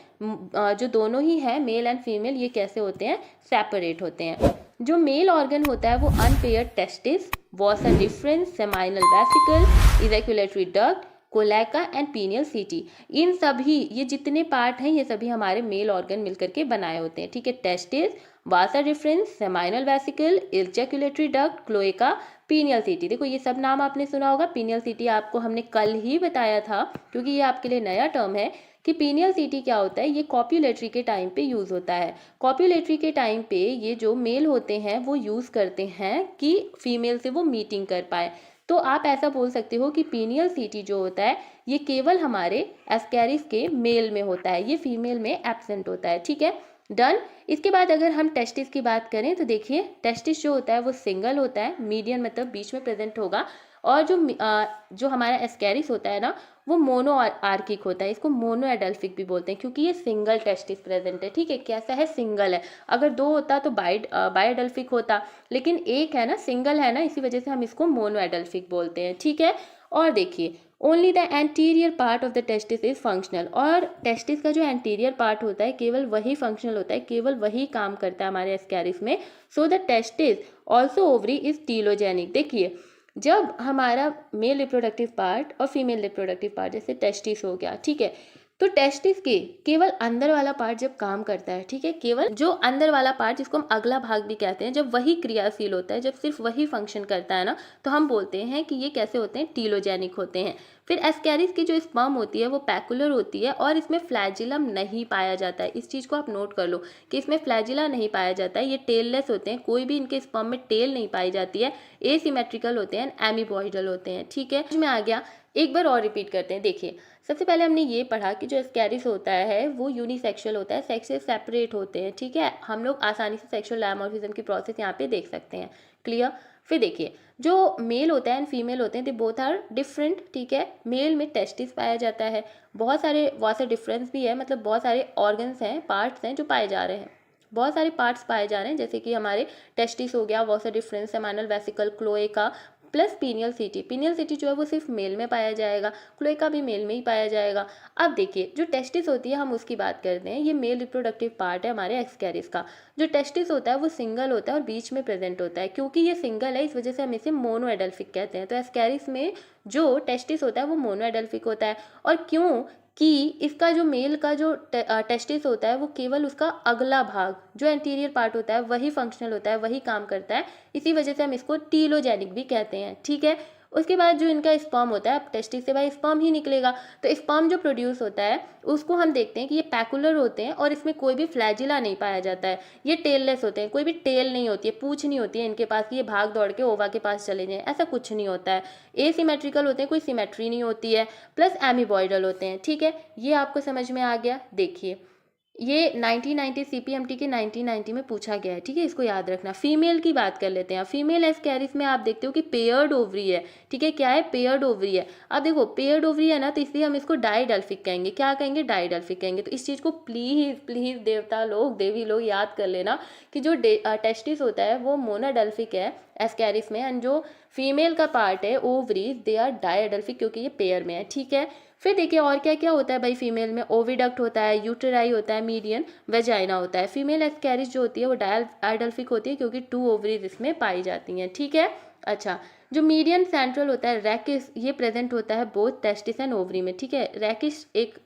जो दोनों ही हैं मेल एंड फीमेल, ये कैसे होते हैं, सेपरेट होते हैं। जो मेल ऑर्गन होता है वो unpaired testis, vasa deferens, seminal vesicle, ejaculatory duct, cloaca and penial setae, इन सभी, ये जितने पार्ट हैं ये सभी हमारे मेल ऑर्गन मिलकर के बनाए होते हैं, ठीक है। Testis, vasa deferens, seminal vesicle, ejaculatory duct, cloaca, penial setae. देखो ये सब नाम आपने सुना होगा। पीनियल सीटी आपको हमने कल ही बताया था, क्योंकि ये आपके लिए नया टर्म है कि पीनियल सीटी क्या होता है। ये कॉप्युलेटरी के टाइम पे यूज होता है। कॉप्युलेटरी के टाइम पे ये जो मेल होते हैं वो यूज करते हैं कि फीमेल से वो मीटिंग कर पाए। तो आप ऐसा बोल सकते हो कि पीनियल सीटी जो होता है ये केवल हमारे एस्कैरिस के मेल में होता है, ये फीमेल में एब्सेंट होता है, ठीक है। डन। इसके बाद अगर हम टेस्टिस की बात करें तो देखिए, टेस्टिस जो होता है वो सिंगल होता है, मीडियन मतलब बीच में प्रेजेंट होगा, और जो हमारा एस्कैरिस होता है ना वो मोनो आर्किक होता है। इसको मोनो एडल्फिक भी बोलते हैं क्योंकि ये सिंगल टेस्टिस प्रेजेंट है, ठीक है। कैसा है, सिंगल है। अगर दो होता तो बाई एडल्फिक होता, लेकिन एक है ना, सिंगल है ना, इसी वजह से हम इसको मोनो एडल्फिक बोलते हैं, ठीक है। और देखिए, only the anterior part of the testis is functional, और टेस्टिस का जो एंटीरियर पार्ट होता है केवल वही फंक्शनल होता है, केवल वही काम करता है हमारे एस्कैरिस में। So the testis also ovary is telogonic. देखिए, जब हमारा मेल रिप्रोडक्टिव पार्ट और फीमेल रिप्रोडक्टिव पार्ट, जैसे टेस्टिस हो गया, ठीक है, तो टेस्टिस के केवल अंदर वाला पार्ट जब काम करता है, ठीक है, केवल जो अंदर वाला पार्ट जिसको हम अगला भाग भी कहते हैं, जब वही क्रियाशील होता है, जब सिर्फ वही फंक्शन करता है ना, तो हम बोलते हैं कि ये कैसे होते हैं, टीलोजेनिक होते हैं। फिर एस्कैरिस की जो स्पर्म होती है वो पैकुलर होती है और इसमें फ्लैजिलम नहीं पाया जाता है। इस चीज़ को आप नोट कर लो कि इसमें फ्लैजिला नहीं पाया जाता है, ये टेललेस होते हैं, कोई भी इनके स्पर्म में टेल नहीं पाई जाती है, एसिमेट्रिकल होते हैं, एमीबॉइडल होते हैं, ठीक है। में आ गया, एक बार और रिपीट करते हैं। देखिए, सबसे पहले हमने ये पढ़ा कि जो एस्कैरिस होता है वो यूनिसेक्सुअल होता है, सेक्स से सेपरेट होते हैं, ठीक है। हम लोग आसानी से सेक्सुअल डायमॉर्फिज्म की प्रोसेस यहाँ पे देख सकते हैं, क्लियर। फिर देखिए, जो मेल होता है एंड फीमेल होते हैं, दे बोथ आर डिफरेंट, ठीक है। मेल में टेस्टिस पाया जाता है, बहुत सारे डिफरेंस भी है, मतलब बहुत सारे ऑर्गन्स हैं, पार्ट्स हैं जो पाए जा रहे हैं, बहुत सारे पार्ट्स पाए जा रहे हैं, जैसे कि हमारे टेस्टिस हो गया, बहुत सा डिफरेंस है, minor vesicle, cloaca plus pineal city. Pineal city जो है वो सिर्फ मेल में पाया जाएगा, क्लोएका भी मेल में ही पाया जाएगा। अब देखिए, जो टेस्टिस होती है हम उसकी बात करते हैं, ये मेल रिप्रोडक्टिव पार्ट है हमारे एस्कैरिस का। जो टेस्टिस होता है वो सिंगल होता है और बीच में प्रेजेंट होता है, क्योंकि ये सिंगल है इस वजह से हम इसे मोनो एडल्फिक कहते हैं। तो एस्कैरिस में जो टेस्टिस होता है वो मोनो एडल्फिक होता है। और क्यों कि इसका जो मेल का जो टेस्टिस होता है वो केवल उसका अगला भाग जो एंटीरियर पार्ट होता है वही फंक्शनल होता है, वही काम करता है, इसी वजह से हम इसको टीलोजेनिक भी कहते हैं, ठीक है। उसके बाद जो इनका स्पर्म होता है, अब टेस्टिस से भाई स्पर्म ही निकलेगा, तो स्पर्म जो प्रोड्यूस होता है उसको हम देखते हैं कि ये पैकुलर होते हैं और इसमें कोई भी फ्लैजिला नहीं पाया जाता है, ये टेललेस होते हैं, कोई भी टेल नहीं होती है, पूंछ नहीं होती है इनके पास कि ये भाग दौड़ के ओवा के पास चले जाएं, ऐसा कुछ नहीं होता है। एसिमेट्रिकल होते हैं, कोई सिमेट्री नहीं होती है, प्लस एमीबॉइडल होते हैं, ठीक है। ये आपको समझ में आ गया। देखिए, ये 1990 सीपीएमटी के 1990 में पूछा गया है, ठीक है, इसको याद रखना। फीमेल की बात कर लेते हैं। फीमेल एस्कैरिस में आप देखते हो कि पेयर्ड ओवरी है, ठीक है, क्या है, पेयर्ड ओवरी है। अब देखो पेयर्ड ओवरी है ना, तो इसलिए हम इसको डाइडल्फिक कहेंगे। क्या कहेंगे, डाइडल्फिक कहेंगे। तो इस चीज़ को प्लीज़ प्लीज़ देवता लोग, देवी लोग याद कर लेना कि जो टेस्टिस होता है वो मोनाडल्फिक है एस्कैरिस में, एंड जो फीमेल का पार्ट है ओवरीज, दे आर डाइडल्फिक, क्योंकि ये पेयर में है, ठीक है। फिर देखिए और क्या क्या होता है भाई, फीमेल में ओविडक्ट होता है, यूटेराई होता है, मीडियन वेजाइना होता है। फीमेल एस्कैरिस जो होती है वो डायडल्फिक होती है क्योंकि 2 ओवरीज इसमें पाई जाती हैं, ठीक है। अच्छा, जो मीडियन सेंट्रल होता है रैकिस, ये प्रेजेंट होता है बोथ टेस्टिस एंड ओवरी में, ठीक है। रैकिस एक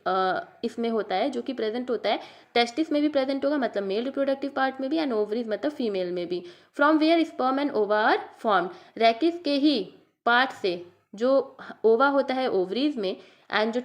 इसमें होता है जो कि प्रेजेंट होता है, टेस्टिस में भी प्रेजेंट होगा, मतलब मेल रिप्रोडक्टिव पार्ट में भी, एंड ओवरीज मतलब फीमेल में भी। फ्रॉम वेयर स्पर्म एंड ओवा आर फॉर्म्ड, रैकिस के ही पार्ट से जो ओवा होता है ओवरीज में एंड जो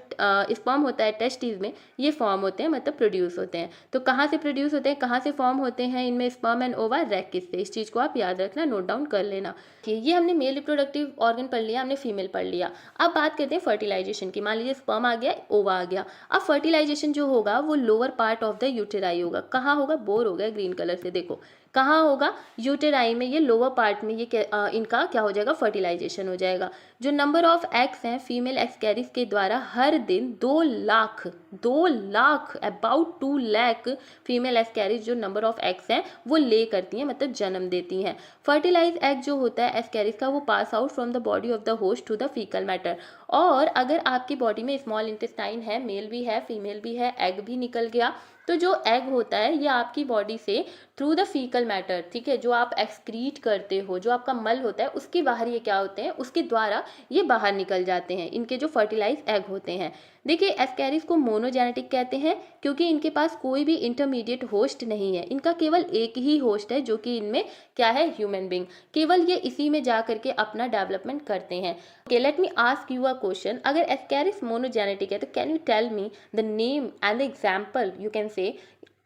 स्पर्म होता है टेस्टिस में, ये फॉर्म होते हैं, मतलब प्रोड्यूस होते हैं। तो कहाँ से प्रोड्यूस होते हैं, कहाँ से फॉर्म होते हैं इनमें स्पर्म एंड ओवा, रैकिस से। इस चीज़ को आप याद रखना, नोट डाउन कर लेना। ये हमने मेल रिप्रोडक्टिव ऑर्गन पढ़ लिया, हमने फीमेल पढ़ लिया। अब बात करते हैं फर्टिलाइजेशन की। मान लीजिए स्पर्म आ गया, ओवा आ गया। अब फर्टिलाइजेशन जो होगा वो लोअर पार्ट ऑफ द यूटेराई होगा। कहाँ होगा, बोर हो गया ग्रीन कलर से, देखो कहाँ होगा, यूटेराई में, ये लोअर पार्ट में, ये इनका क्या हो जाएगा, फर्टिलाइजेशन हो जाएगा। जो नंबर ऑफ एग्स हैं फीमेल एस्कैरिस के द्वारा हर दिन 2 lakh about 2 lakh female Ascaris जो नंबर ऑफ एग्स हैं वो ले करती हैं, मतलब जन्म देती हैं। फर्टिलाइज एग जो होता है एस्कैरिस का वो pass out from the body of the host to the faecal matter. और अगर आपकी बॉडी में स्मॉल इंटेस्टाइन है, मेल भी है फीमेल भी है, एग भी निकल गया, तो जो एग होता है ये आपकी बॉडी से थ्रू द फीकल मैटर, ठीक है, जो आप एक्सक्रीट करते हो, जो आपका मल होता है उसके बाहर ये क्या होते हैं, उसके द्वारा ये बाहर निकल जाते हैं, इनके जो फर्टिलाइज एग होते हैं। देखिए एस्कैरिस को मोनोजेनेटिक कहते हैं क्योंकि इनके पास कोई भी इंटरमीडिएट होस्ट नहीं है, इनका केवल एक ही होस्ट है जो कि इनमें क्या है, ह्यूमन बींग। केवल ये इसी में जा करके अपना डेवलपमेंट करते हैं। Okay, let me ask you a question. अगर एस्कैरिस मोनोजेनेटिक है तो can you tell me the name and the example you can say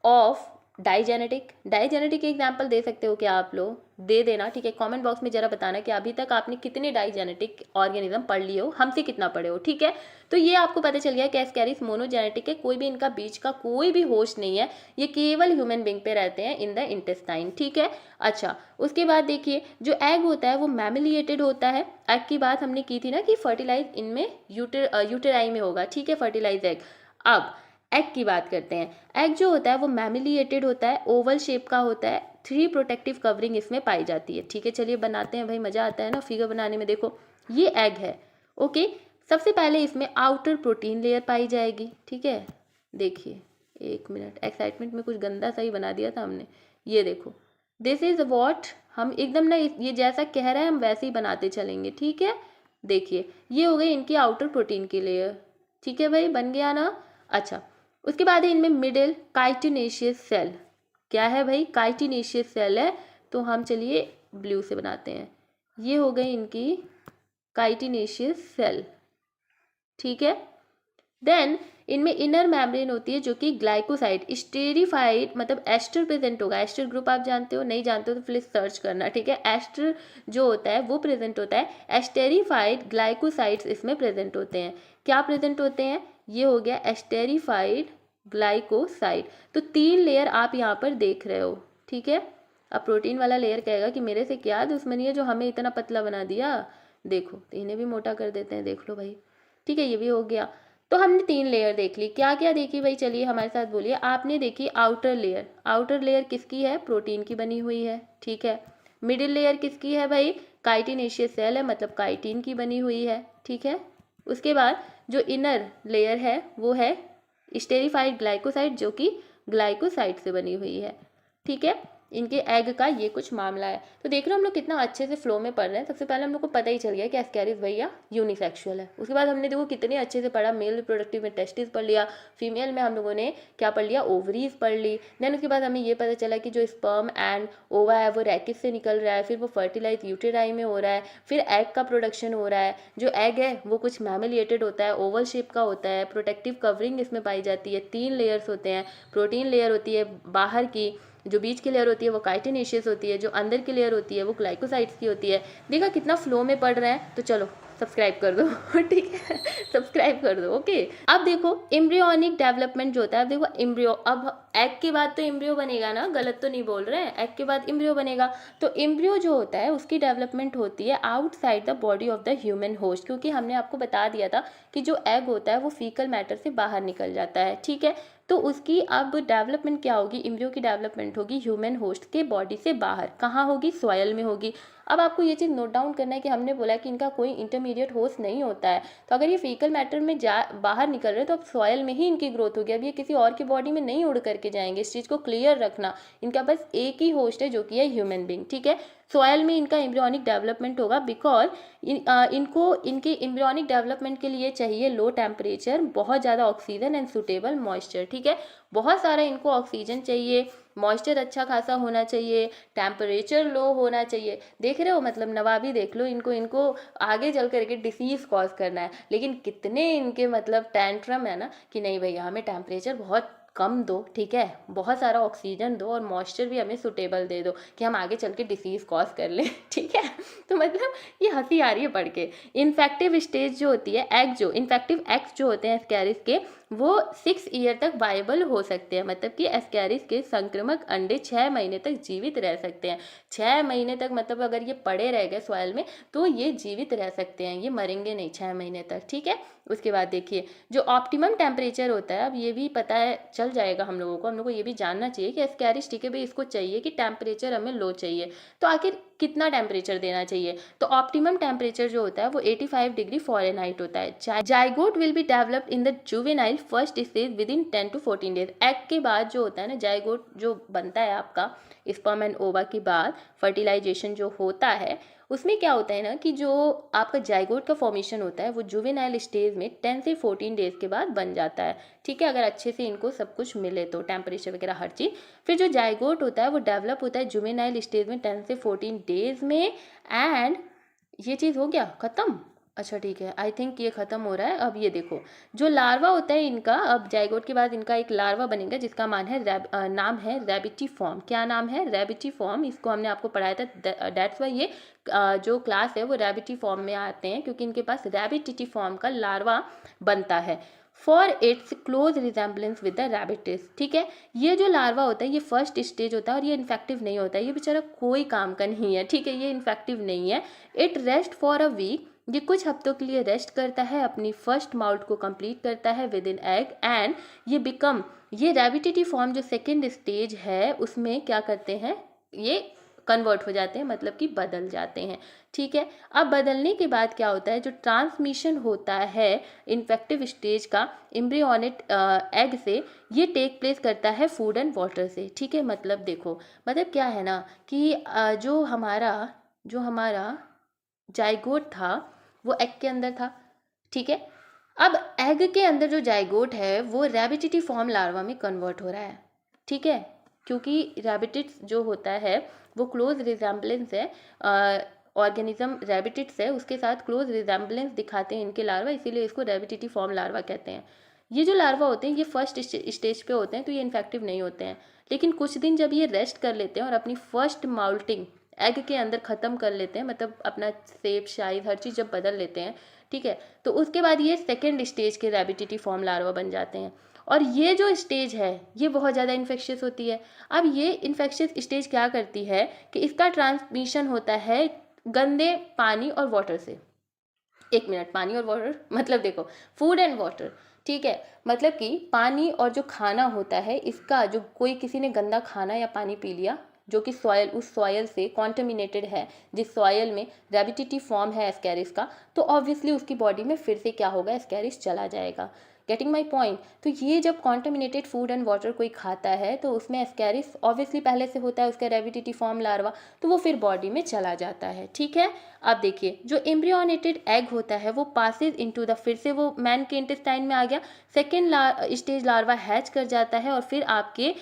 of digenetic. Digenetic example दे सकते हो क्या आप लोग, दे देना, ठीक है। कमेंट बॉक्स में जरा बताना कि अभी तक आपने कितने डाइजेनेटिक ऑर्गेनिज्म पढ़ लिए हो, हमसे कितना पढ़े हो, ठीक है। तो ये आपको पता चल गया कि एस्कैरिस मोनोजेनेटिक है, कोई भी इनका बीच का कोई भी होस्ट नहीं है, ये केवल ह्यूमन बींग पे रहते हैं इन द इंटेस्टाइन, ठीक है। अच्छा, उसके बाद देखिए जो एग होता है वो मैमिलिएटेड होता है। एग की बात हमने की थी ना कि फर्टिलाइज इनमें यूटेराई में होगा, ठीक है, फर्टिलाइज एग। अब एग की बात करते हैं। एग जो होता है वो मैमिलिएटेड होता है, ओवल शेप का होता है, 3 प्रोटेक्टिव कवरिंग इसमें पाई जाती है, ठीक है। चलिए बनाते हैं भाई, मज़ा आता है ना फिगर बनाने में। देखो ये एग है, ओके। सबसे पहले इसमें आउटर प्रोटीन लेयर पाई जाएगी, ठीक है। देखिए 1 मिनट, एक्साइटमेंट में कुछ गंदा सा ही बना दिया था हमने। ये देखो, दिस इज वॉट, हम एकदम ना ये जैसा कह रहा है हम वैसे ही बनाते चलेंगे, ठीक है। देखिए ये हो गई इनकी आउटर प्रोटीन की लेयर, ठीक है भाई, बन गया ना। अच्छा, उसके बाद है इनमें मिडिल काइटिनेशियस सेल। क्या है भाई? काइटिनेशियस सेल है, तो हम चलिए ब्लू से बनाते हैं। ये हो गई इनकी काइटिनेशियस सेल, ठीक है। देन इनमें इनर मेम्ब्रेन होती है जो कि ग्लाइकोसाइड स्टेरिफाइड, मतलब एस्टर प्रेजेंट होगा। एस्टर ग्रुप आप जानते हो, नहीं जानते हो तो प्लीज सर्च करना, ठीक है। एस्टर जो होता है वो प्रेजेंट होता है, एस्टेरिफाइड ग्लाइकोसाइड्स इसमें प्रेजेंट होते हैं। क्या प्रेजेंट होते हैं? ये हो गया एस्टेरिफाइड ग्लाइकोसाइड। तो 3 लेयर आप यहाँ पर देख रहे हो, ठीक है। अब प्रोटीन वाला लेयर कहेगा कि मेरे से क्या दुश्मनी है जो हमें इतना पतला बना दिया। देखो, तो इन्हें भी मोटा कर देते हैं, देख लो भाई, ठीक है। ये भी हो गया। तो हमने 3 लेयर देख ली। क्या क्या देखी भाई? चलिए हमारे साथ बोलिए। आपने देखी आउटर लेयर। आउटर लेयर किसकी है? प्रोटीन की बनी हुई है, ठीक है। मिडिल लेयर किसकी है भाई? काइटिनेशियस सेल है, मतलब काइटिन की बनी हुई है, ठीक है। उसके बाद जो इनर लेयर है वो है स्टेरिफाइड ग्लाइकोसाइड, जो कि ग्लाइकोसाइड से बनी हुई है, ठीक है। इनके एग का ये कुछ मामला है। तो देख रहे हो हम लोग कितना अच्छे से फ्लो में पढ़ रहे हैं। सबसे पहले हम लोग को पता ही चल गया कि एस्कैरिस भैया यूनिसेक्सुअल है। उसके बाद हमने देखो कितने अच्छे से पढ़ा, मेल रिप्रोडक्टिव में टेस्टिस पढ़ लिया, फीमेल में हम लोगों ने क्या पढ़ लिया? ओवरीज पढ़ ली। देन उसके बाद हमें ये पता चला कि जो स्पर्म एंड ओवा है वो रैकिस से निकल रहा है, फिर वो फर्टिलाइज यूटेराई में हो रहा है, फिर एग का प्रोडक्शन हो रहा है। जो एग है वो कुछ मैमिलिएटेड होता है, ओवल शेप का होता है, प्रोटेक्टिव कवरिंग इसमें पाई जाती है, 3 लेयर्स होते हैं। प्रोटीन लेयर होती है बाहर की, जो बीच की लेयर होती है वो काइटिनेशियस होती है, जो अंदर की लेयर होती है वो ग्लाइकोसाइड्स की होती है। देखा कितना फ्लो में पढ़ रहे हैं। तो चलो सब्सक्राइब कर दो ठीक है, सब्सक्राइब कर दो, ओके। अब देखो एम्ब्रियोनिक डेवलपमेंट जो होता है, अब देखो एम्ब्रियो, अब एग के बाद तो एम्ब्रियो बनेगा ना, गलत तो नहीं बोल रहे हैं, एग के बाद एम्ब्रियो बनेगा। तो एम्ब्रियो जो होता है उसकी डेवलपमेंट होती है outside the body of the human host, क्योंकि हमने आपको बता दिया था कि जो एग होता है वो फीकल मैटर से बाहर निकल जाता है, ठीक है। तो उसकी अब डेवलपमेंट क्या होगी? एम्ब्रियो की डेवलपमेंट होगी ह्यूमन होस्ट के बॉडी से बाहर। कहाँ होगी? सॉयल में होगी। अब आपको ये चीज़ नोट डाउन करना है कि हमने बोला कि इनका कोई इंटरमीडिएट होस्ट नहीं होता है। तो अगर ये फीकल मैटर में बाहर निकल रहे हैं तो अब सॉयल में ही इनकी ग्रोथ होगी। अब ये किसी और की बॉडी में नहीं उड़ करके जाएंगे, इस चीज़ को क्लियर रखना। इनका बस एक ही होस्ट है जो कि है ह्यूमन बींग, ठीक है। सॉयल में इनका एम्ब्रियोनिक डेवलपमेंट होगा, बिकॉज इनको इनके एम्ब्रियोनिक डेवलपमेंट के लिए चाहिए लो टेम्परेचर, बहुत ज़्यादा ऑक्सीजन एंड सुटेबल मॉइस्चर, ठीक है। बहुत सारा इनको ऑक्सीजन चाहिए, मॉइस्चर अच्छा खासा होना चाहिए, टेम्परेचर लो होना चाहिए। देख रहे हो, मतलब नवाबी देख लो, इनको इनको आगे चल करके डिसीज़ कॉज करना है। लेकिन कितने इनके मतलब टैंट्रम है ना कि नहीं भैया हमें टेम्परेचर बहुत कम दो, ठीक है, बहुत सारा ऑक्सीजन दो और मॉइस्चर भी हमें सुटेबल दे दो कि हम आगे चल के डिसीज़ कॉज कर लें ठीक है। तो मतलब ये हंसी आ रही है पढ़ के। इन्फेक्टिव स्टेज जो होती है, एग जो इन्फेक्टिव एग्स जो होते हैं एस्कैरिस के, वो 6 ईयर तक वायबल हो सकते हैं, मतलब कि एस्कैरिस के संक्रामक अंडे 6 महीने तक जीवित रह सकते हैं। 6 महीने तक, मतलब अगर ये पड़े रह गए सॉइल में तो ये जीवित रह सकते हैं, ये मरेंगे नहीं 6 महीने तक, ठीक है। उसके बाद देखिए जो ऑप्टिमम टेम्परेचर होता है, अब ये भी पता है चल जाएगा हम लोगों को, हम लोग को ये भी जानना चाहिए कि एस्कैरिस, ठीक है भाई, इसको चाहिए कि टेम्परेचर हमें लो चाहिए, तो आखिर कितना टेम्परेचर देना चाहिए? तो ऑप्टिमम टेम्परेचर जो होता है वो 85 डिग्री फ़ारेनहाइट होता है। Zygote will be developed in the juvenile first stage with in 10 to 14 days. Egg के बाद जो होता है ना, जाइगोट जो बनता है आपका स्पर्म एंड ओवा के बाद फर्टिलाइजेशन जो होता है, उसमें क्या होता है ना कि जो आपका जाइगोट का फॉर्मेशन होता है वो जुवेनाइल स्टेज में 10 से 14 डेज के बाद बन जाता है, ठीक है, अगर अच्छे से इनको सब कुछ मिले तो, टेम्परेचर वगैरह हर चीज़। फिर जो जाइगोट होता है वो डेवलप होता है जुवेनाइल स्टेज में 10 से 14 डेज में। एंड ये चीज़ हो गया ख़त्म। अच्छा ठीक है, आई थिंक ये ख़त्म हो रहा है। अब ये देखो जो लार्वा होता है इनका, अब जाइगोट के बाद इनका एक लार्वा बनेगा जिसका नाम है रैबिटिफॉर्म। क्या नाम है? रैबिटिफॉर्म। इसको हमने आपको पढ़ाया था, डेट्स वाई ये जो क्लास है वो रैबिटिफॉर्म में आते हैं, क्योंकि इनके पास रैबिटिफॉर्म का लार्वा बनता है for its close resemblance with the rhabditis, ठीक है। ये जो लार्वा होता है ये फर्स्ट स्टेज होता है और ये इन्फेक्टिव नहीं होता है, ये बेचारा कोई काम का नहीं है, ठीक है, ये इन्फेक्टिव नहीं है। It rest for a week, ये कुछ हफ्तों के लिए रेस्ट करता है, अपनी फर्स्ट माउल्ट को कंप्लीट करता है विद इन एग, एंड ये रैबिटिफॉर्म जो सेकेंड स्टेज है उसमें क्या करते हैं, ये कन्वर्ट हो जाते हैं, मतलब कि बदल जाते हैं, ठीक है। अब बदलने के बाद क्या होता है, जो ट्रांसमिशन होता है इन्फेक्टिव स्टेज का एम्ब्रियोनिक एग से, ये टेक प्लेस करता है फूड एंड वाटर से, ठीक है। मतलब देखो, मतलब क्या है ना कि जो हमारा जाइगोट था वो एग के अंदर था, ठीक है। अब एग के अंदर जो जाइगोट है वो रैबिडिटी फॉर्म लार्वा में कन्वर्ट हो रहा है, ठीक है, क्योंकि रैबिडिट्स जो होता है वो क्लोज रिजेम्बलेंस है, ऑर्गेनिज्म रैबिडिट्स है उसके साथ क्लोज रिजेम्बलेंस दिखाते हैं इनके लार्वा, इसीलिए इसको रैबिडिटी फॉर्म लार्वा कहते हैं। ये जो लार्वा होते हैं ये फर्स्ट स्टेज पे होते हैं तो ये इन्फेक्टिव नहीं होते हैं, लेकिन कुछ दिन जब ये रेस्ट कर लेते हैं और अपनी फर्स्ट माउल्टिंग एग के अंदर ख़त्म कर लेते हैं, मतलब अपना शेप साइज हर चीज़ जब बदल लेते हैं, ठीक है, तो उसके बाद ये सेकेंड स्टेज के रैबिडिटी फॉर्म लार्वा बन जाते हैं। और ये जो स्टेज है ये बहुत ज़्यादा इन्फेक्शियस होती है। अब ये इन्फेक्शियस स्टेज क्या करती है कि इसका ट्रांसमिशन होता है गंदे पानी और वाटर से। एक मिनट, पानी और वाटर मतलब देखो, फूड एंड वाटर, ठीक है, मतलब कि पानी और जो खाना होता है इसका, जो कोई किसी ने गंदा खाना या पानी पी लिया जो कि सॉयल, उस सॉयल से कॉन्टेमिनेटेड है, जिस सॉयल में रैबिडिटी फॉर्म है एस्कैरिस का, तो ऑब्वियसली उसकी बॉडी में फिर से क्या होगा, एस्कैरिस चला जाएगा। Getting my point. तो ये जब कॉन्टेमिनेटेड फूड एंड वाटर कोई खाता है तो उसमें एस्कैरिस ऑब्वियसली पहले से होता है, उसका रैबिडिटी फॉर्म लार्वा, तो वो फिर बॉडी में चला जाता है, ठीक है। अब देखिए जो एम्ब्रियोनेटेड एग होता है वो पासिस इनटू द, फिर से वो मैन के इंटेस्टाइन में आ गया, सेकेंड स्टेज लार्वा हैच कर जाता है और फिर आपके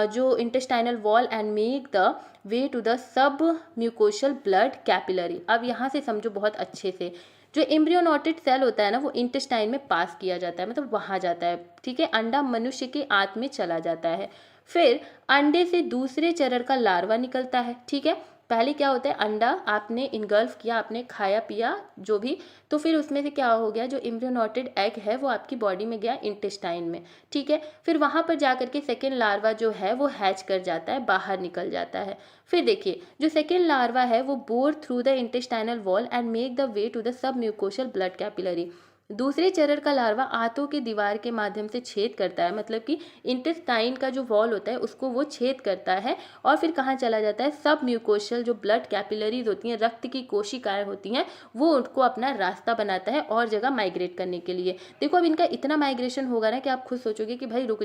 जो intestinal wall and make the way to the sub mucosal blood capillary. अब यहाँ से समझो बहुत अच्छे से, जो एम्ब्रियोनोटिड सेल होता है ना वो इंटेस्टाइन में पास किया जाता है, मतलब वहाँ जाता है, ठीक है, अंडा मनुष्य के आंत में चला जाता है, फिर अंडे से दूसरे चरण का लार्वा निकलता है, ठीक है। पहले क्या होता है, अंडा आपने इनगल्फ किया, आपने खाया पिया जो भी, तो फिर उसमें से क्या हो गया, जो एम्ब्रियोनोटिड एग है वो आपकी बॉडी में गया इंटेस्टाइन में, ठीक है, फिर वहाँ पर जा करके सेकेंड लार्वा जो है वो हैच कर जाता है, बाहर निकल जाता है। फिर देखिए जो सेकेंड लार्वा है वो bore through the intestinal wall and make the way to the sub mucosal blood capillary. दूसरे चरण का लार्वा आंतों की दीवार के माध्यम से छेद करता है, मतलब कि इंटेस्टाइन का जो वॉल होता है उसको वो छेद करता है और फिर कहाँ चला जाता है, सब म्यूकोशल जो ब्लड कैपिलरीज होती हैं, रक्त की कोशिकाएं होती हैं, वो उनको अपना रास्ता बनाता है और जगह माइग्रेट करने के लिए। देखो अब इनका इतना माइग्रेशन होगा ना कि आप खुद सोचोगे कि भाई रुक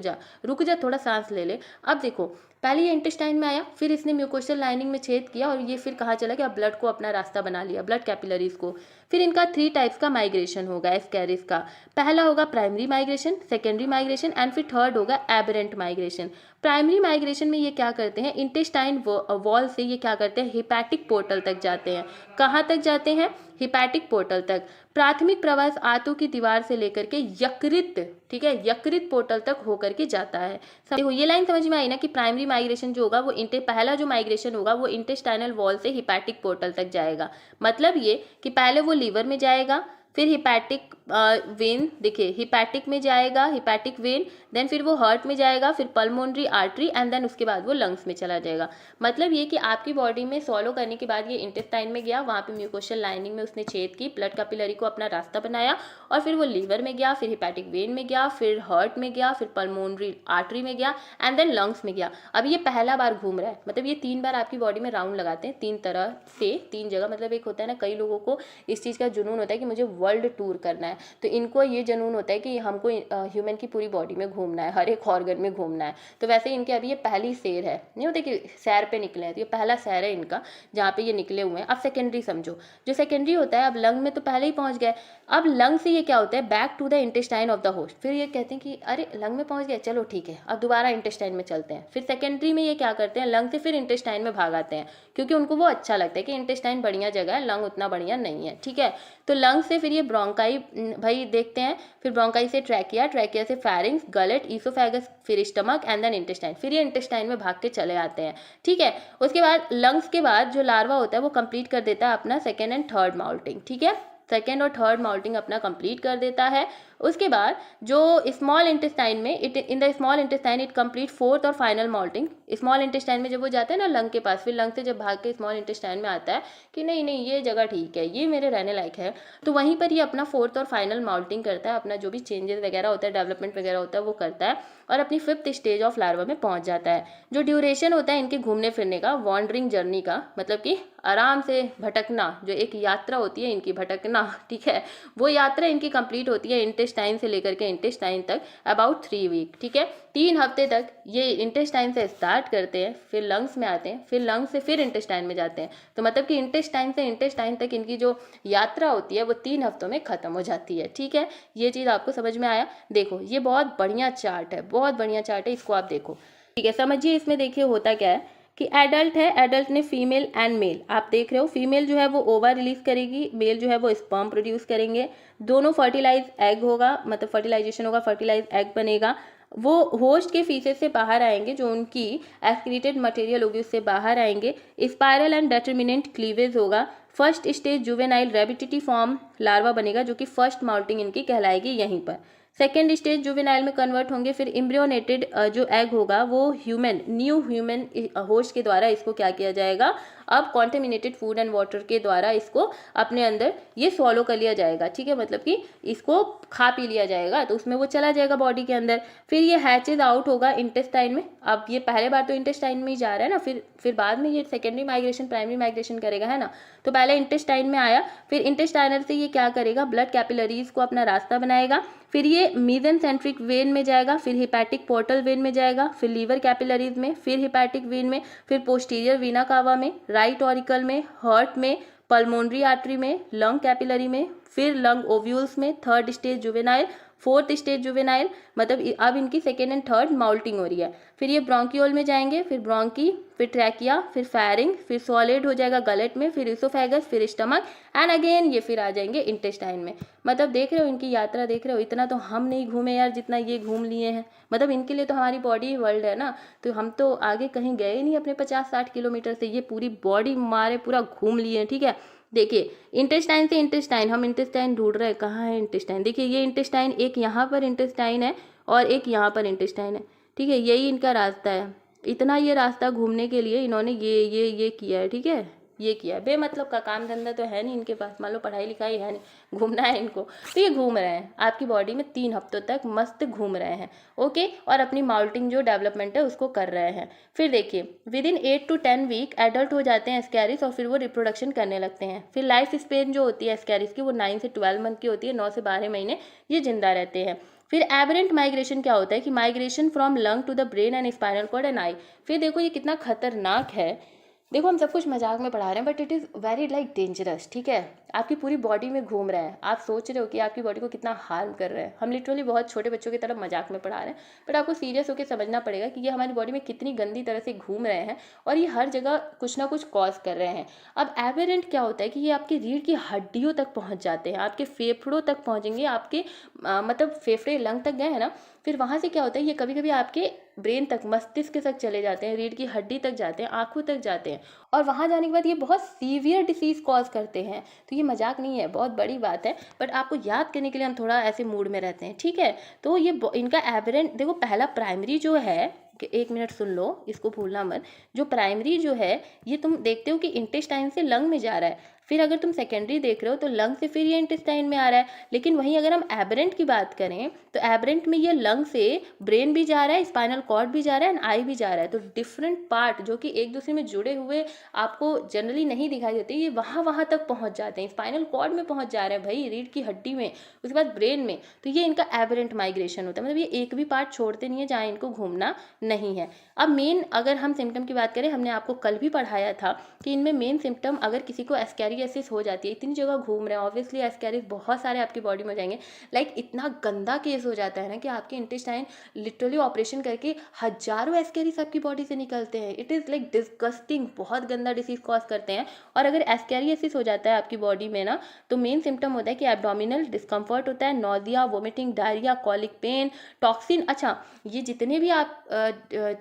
जा थोड़ा सांस ले ले। अब देखो पहले ये इंटेस्टाइन में आया, फिर इसने म्यूकोशल लाइनिंग में छेद किया और ये फिर कहाँ चला गया, ब्लड को अपना रास्ता बना लिया, ब्लड कैपिलरीज को। फिर इनका 3 टाइप्स का माइग्रेशन होगा एस्कैरिस का। पहला होगा primary migration, secondary migration and फिर थर्ड होगा एबरेंट माइग्रेशन। प्राइमरी माइग्रेशन में ये क्या करते हैं, इंटेस्टाइन वॉल से ये क्या करते हैं, हिपैटिक पोर्टल तक जाते हैं। कहाँ तक जाते हैं, हिपैटिक पोर्टल तक। प्राथमिक प्रवास आंतों की दीवार से लेकर के यकृत, ठीक है, यकृत पोर्टल तक होकर के जाता है। देखो ये लाइन समझ में आई ना कि प्राइमरी माइग्रेशन जो होगा वो पहला जो माइग्रेशन होगा वो इंटेस्टाइनल वॉल से हिपैटिक पोर्टल तक जाएगा। मतलब ये कि पहले वो लीवर में जाएगा, फिर हिपैटिक वेन, देखिए हिपैटिक में जाएगा, हिपैटिक वेन, देन फिर वो हार्ट में जाएगा, फिर पल्मोनरी आर्टरी एंड देन उसके बाद वो लंग्स में चला जाएगा। मतलब ये कि आपकी बॉडी में सॉलो करने के बाद ये इंटेस्टाइन में गया, वहाँ पे म्यूकोशल लाइनिंग में उसने छेद की, ब्लड कैपिलरी को अपना रास्ता बनाया और फिर वो लीवर में गया, फिर हिपैटिक वेन में गया, फिर हार्ट में गया, फिर पल्मोनरी आर्टरी में गया एंड देन लंग्स में गया। अब ये पहला बार घूम रहा है, मतलब ये 3 बार आपकी बॉडी में राउंड लगाते हैं, 3 तरह से 3 जगह। मतलब एक होता है ना, कई लोगों को इस चीज़ का जुनून होता है कि मुझे वर्ल्ड टूर करना है, तो इनको ये जुनून होता है कि हमको ह्यूमन की पूरी बॉडी में घूमना है, हर एक ऑर्गन में घूमना है। तो वैसे इनके अभी ये पहली सैर है, नहीं होता कि सैर पे निकले हैं, तो ये पहला सैर है इनका जहाँ पे ये निकले हुए हैं। अब सेकेंडरी समझो, जो सेकेंडरी होता है, अब लंग में तो पहले ही पहुँच गए, अब लंग से ये क्या होता है, back to the intestine of the host. फिर ये कहते हैं कि अरे लंग में पहुँच गए, चलो ठीक है, अब दोबारा इंटेस्टाइन में चलते हैं। फिर सेकेंडरी में ये क्या करते हैं, लंग से फिर इंटेस्टाइन में भाग आते हैं, क्योंकि उनको वो अच्छा लगता है कि इंटेस्टाइन बढ़िया जगह है, लंग उतना बढ़िया नहीं है, ठीक है। तो लंग से फिर ये ब्रोंकाई भाई देखते हैं, फिर ब्रोंकाई से ट्रैकिया, ट्रैकिया से फैरिंग्स, गलेट, ईसोफेगस, फिर स्टमक एंड देन इंटेस्टाइन। फिर ये इंटेस्टाइन में भाग के चले आते हैं, ठीक है। उसके बाद लंग्स के बाद जो लार्वा होता है वो कंप्लीट कर देता है अपना सेकेंड एंड थर्ड माउल्टिंग, ठीक है, सेकेंड और थर्ड माउल्टिंग अपना कंप्लीट कर देता है। उसके बाद जो स्मॉल इंटेस्टाइन में in the small intestine it complete fourth और फाइनल माउल्टिंग। स्मॉल इंटेस्टाइन में जब वो जाता है ना लंग के पास, फिर लंग से जब भाग के स्मॉल इंटेस्टाइन में आता है कि नहीं नहीं ये जगह ठीक है, ये मेरे रहने लायक है, तो वहीं पर ये अपना फोर्थ और फाइनल माउल्टिंग करता है, अपना जो भी चेंजेस वगैरह होता है, डेवलपमेंट वगैरह होता है वो करता है और अपनी 5th स्टेज ऑफ लार्वा में पहुंच जाता है। जो ड्यूरेशन होता है इनके घूमने फिरने का, वॉन्डरिंग जर्नी का, मतलब कि आराम से भटकना, जो एक यात्रा होती है इनकी भटकना, ठीक है, वो यात्रा इनकी कंप्लीट होती है इंटेस्टाइन से लेकर के इंटेस्टाइन तक अबाउट 3 वीक, ठीक है। 3 हफ्ते तक ये इंटेस्टाइन से स्टार्ट करते हैं, फिर लंग्स में आते हैं, फिर लंग्स से फिर इंटेस्टाइन में जाते हैं। तो मतलब कि इंटेस्टाइन से इंटेस्टाइन तक इनकी जो यात्रा होती है वो 3 हफ्तों में खत्म हो जाती है, ठीक है। ये चीज़ आपको समझ में आया। देखो ये बहुत बढ़िया चार्ट है, बहुत बढ़िया चार्ट है, इसको आप देखो, ठीक है। समझिए इसमें देखिए होता क्या है कि एडल्ट है, एडल्ट ने फीमेल एंड मेल, आप देख रहे हो फीमेल जो है वो ओवा रिलीज करेगी, मेल जो है वो स्पर्म प्रोड्यूस करेंगे, दोनों फर्टिलाइज एग होगा, मतलब फर्टिलाइजेशन होगा, फर्टिलाइज एग बनेगा, वो होस्ट के फीसेस से बाहर आएंगे, जो उनकी एक्सक्रीटेड मटेरियल होगी उससे बाहर आएंगे, स्पाइरल एंड डेटर्मिनेंट क्लीवेज होगा, first stage juvenile rhabditiform larva बनेगा, जो कि फर्स्ट माउल्टिंग इनकी कहलाएगी यहीं पर। सेकेंड स्टेज जुवेनाइल में कन्वर्ट होंगे, फिर एम्ब्रियोनेटेड जो एग होगा वो ह्यूमन, न्यू ह्यूमन होस्ट के द्वारा इसको क्या किया जाएगा, अब कॉन्टेमिनेटेड फूड एंड वाटर के द्वारा इसको अपने अंदर ये सॉलो कर लिया जाएगा, ठीक है, मतलब कि इसको खा पी लिया जाएगा, तो उसमें वो चला जाएगा बॉडी के अंदर। फिर ये हैचेज आउट होगा इंटेस्टाइन में। अब ये पहले बार तो इंटेस्टाइन में ही जा रहा है ना, फिर बाद में ये सेकेंडरी माइग्रेशन प्राइमरी माइग्रेशन करेगा, है ना। तो पहले इंटेस्टाइन में आया, फिर इंटेस्टाइनल से ये क्या करेगा, ब्लड कैपिलरीज को अपना रास्ता बनाएगा, फिर ये मीजेंसेंट्रिक वेन में जाएगा, फिर हिपैटिक पोर्टल वेन में जाएगा, फिर लीवर कैपिलरीज में, फिर हिपैटिक वेन में, फिर पोस्टीरियर वीना कावा में, राइट ऑरिकल में, हार्ट में, पल्मोनरी आर्टरी में, लंग कैपिलरी में, फिर लंग ओव्यूल्स में, third stage juvenile, fourth stage juvenile, मतलब अब इनकी सेकेंड एंड थर्ड माउल्टिंग हो रही है। फिर ये ब्रोंकियोल में जाएंगे, फिर ब्रोंकी, फिर ट्रैकिया, फिर फैरिंग, फिर सॉलिड हो जाएगा गलेट में, फिर इसोफेगस, फिर स्टमक एंड अगेन ये फिर आ जाएंगे इंटेस्टाइन में। मतलब देख रहे हो इनकी यात्रा, देख रहे हो, इतना तो हम नहीं घूमे यार जितना ये घूम लिए हैं। मतलब इनके लिए तो हमारी बॉडी वर्ल्ड है ना, तो हम तो आगे कहीं गए नहीं अपने 50-60 किलोमीटर से, ये पूरी बॉडी मारे पूरा घूम लिए हैं, ठीक है। देखिए इंटेस्टाइन से इंटेस्टाइन, हम इंटेस्टाइन ढूंढ रहे हैं, कहाँ है इंटेस्टाइन, देखिए ये इंटेस्टाइन, एक यहाँ पर इंटेस्टाइन है और एक यहाँ पर इंटेस्टाइन है, ठीक है, यही इनका रास्ता है। इतना ये रास्ता घूमने के लिए इन्होंने ये किया है, ठीक है, ये किया है। बेमतलब का काम धंधा तो है नहीं इनके पास, मान लो पढ़ाई लिखाई है नहीं, घूमना है इनको, तो ये घूम रहे हैं आपकी बॉडी में 3 हफ्तों तक मस्त घूम रहे हैं, ओके, और अपनी माउल्टिंग जो डेवलपमेंट है उसको कर रहे हैं। फिर देखिए within 8 to 10 week adult हो जाते हैं एस्कैरिस, और फिर वो रिप्रोडक्शन करने लगते हैं। फिर लाइफ स्पेन जो होती है एस्कैरिस की वो 9 से 12 मंथ की होती है, 9 से 12 महीने ये जिंदा रहते हैं। फिर एबरेंट माइग्रेशन क्या होता है कि migration from lung to the brain and spinal cord and eye. फिर देखो ये कितना खतरनाक है, देखो हम सब कुछ मजाक में पढ़ा रहे हैं but it is very like dangerous, ठीक है। आपकी पूरी बॉडी में घूम रहे हैं, आप सोच रहे हो कि आपकी बॉडी को कितना हार्म कर रहे हैं। हम लिटरली बहुत छोटे बच्चों की तरह मजाक में पढ़ा रहे हैं, बट आपको सीरियस होकर समझना पड़ेगा कि ये हमारी बॉडी में कितनी गंदी तरह से घूम रहे हैं और ये हर जगह कुछ ना कुछ कॉज कर रहे हैं। अब एबेरेंट क्या होता है कि ये आपकी रीढ़ की हड्डियों तक पहुँच जाते हैं, आपके फेफड़ों तक पहुँचेंगे, आपके मतलब फेफड़े लंग तक गए हैं ना, फिर वहाँ से क्या होता है ये कभी कभी आपके ब्रेन तक, मस्तिष्क तक चले जाते हैं, रीढ़ की हड्डी तक जाते हैं, आंखों तक जाते हैं, और वहाँ जाने के बाद ये बहुत सीवियर डिसीज़ कॉज करते हैं। तो ये मजाक नहीं है, बहुत बड़ी बात है, बट आपको याद करने के लिए हम थोड़ा ऐसे मूड में रहते हैं, ठीक है। तो ये इनका एबरेंट देखो, पहला प्राइमरी जो है कि 1 मिनट सुन लो, इसको भूलना मत, जो प्राइमरी जो है ये तुम देखते हो कि इंटेस्टाइन से लंग में जा रहा है, फिर अगर तुम सेकेंडरी देख रहे हो तो लंग से फिर ये इंटेस्टाइन में आ रहा है। लेकिन वहीं अगर हम एबरेंट की बात करें तो एबरेंट में ये लंग से ब्रेन भी जा रहा है, स्पाइनल कॉर्ड भी जा रहा है एंड आई भी जा रहा है। तो डिफरेंट पार्ट जो कि एक दूसरे में जुड़े हुए आपको जनरली नहीं दिखाई देते, ये वहाँ तक पहुँच जाते हैं, स्पाइनल कॉर्ड में पहुँच जा रहे हैं भाई, रीढ़ की हड्डी में, उसके बाद ब्रेन में। तो ये इनका एबरेंट माइग्रेशन होता है, मतलब ये एक भी पार्ट छोड़ते नहीं है जहाँ इनको घूमना नहीं है। अब मेन अगर हम सिम्टम की बात करें, हमने आपको कल भी पढ़ाया था कि इनमें मेन सिम्टम अगर किसी को एस्कैरियोसिस हो जाती है, इतनी जगह घूम रहे हैं, ऑब्वियसली एस्कैरिस बहुत सारे आपकी बॉडी में हो जाएंगे, लाइक इतना गंदा केस हो जाता है ना कि आपके इंटेस्टाइन लिटरली ऑपरेशन करके हजारों एस्कैरिस आपकी बॉडी से निकलते हैं। इट इज़ लाइक डिस्गस्टिंग, बहुत गंदा डिसीज कॉज करते हैं। और अगर एस्कैरियोसिस हो जाता है आपकी बॉडी में ना, तो मेन सिम्टम होता है कि एब्डोमिनल डिस्कम्फर्ट होता है, nausea, vomiting, diarrhoea, colic pain, toxin. अच्छा, ये जितने भी आप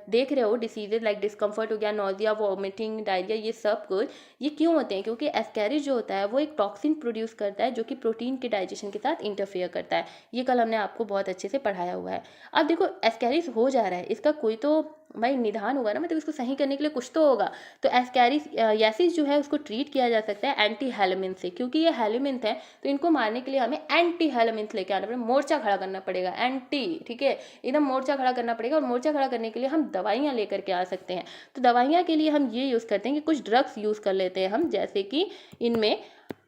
देख रहे हो डिसीजेज लाइक डिस्कम्फर्ट हो गया, नोजिया, वोमिटिंग, डायरिया, ये सब कुछ ये क्यों होते हैं? क्योंकि एस्कैरिस जो होता है वो एक टॉक्सिन प्रोड्यूस करता है जो कि प्रोटीन के डाइजेशन के साथ इंटरफेयर करता है। ये कल हमने आपको बहुत अच्छे से पढ़ाया हुआ है। अब देखो एस्कैरिस हो जा रहा है, इसका कोई तो भाई निदान होगा ना, मतलब इसको सही करने के लिए कुछ तो होगा। तो एस्कैरियासिस जो है उसको ट्रीट किया जा सकता है एंटी हेलमिन्थ से, क्योंकि ये हेलमिन्थ है तो इनको मारने के लिए हमें एंटी हेलमिन्थ लेके आना पड़ेगा, मोर्चा खड़ा करना पड़ेगा, एंटी, ठीक है, एकदम मोर्चा खड़ा करना पड़ेगा। और मोर्चा खड़ा करने के लिए हम दवाइयाँ लेकर के आ सकते हैं। तो दवाइयाँ के लिए हम ये यूज़ करते हैं कि कुछ ड्रग्स यूज़ कर लेते हैं हम, जैसे कि इनमें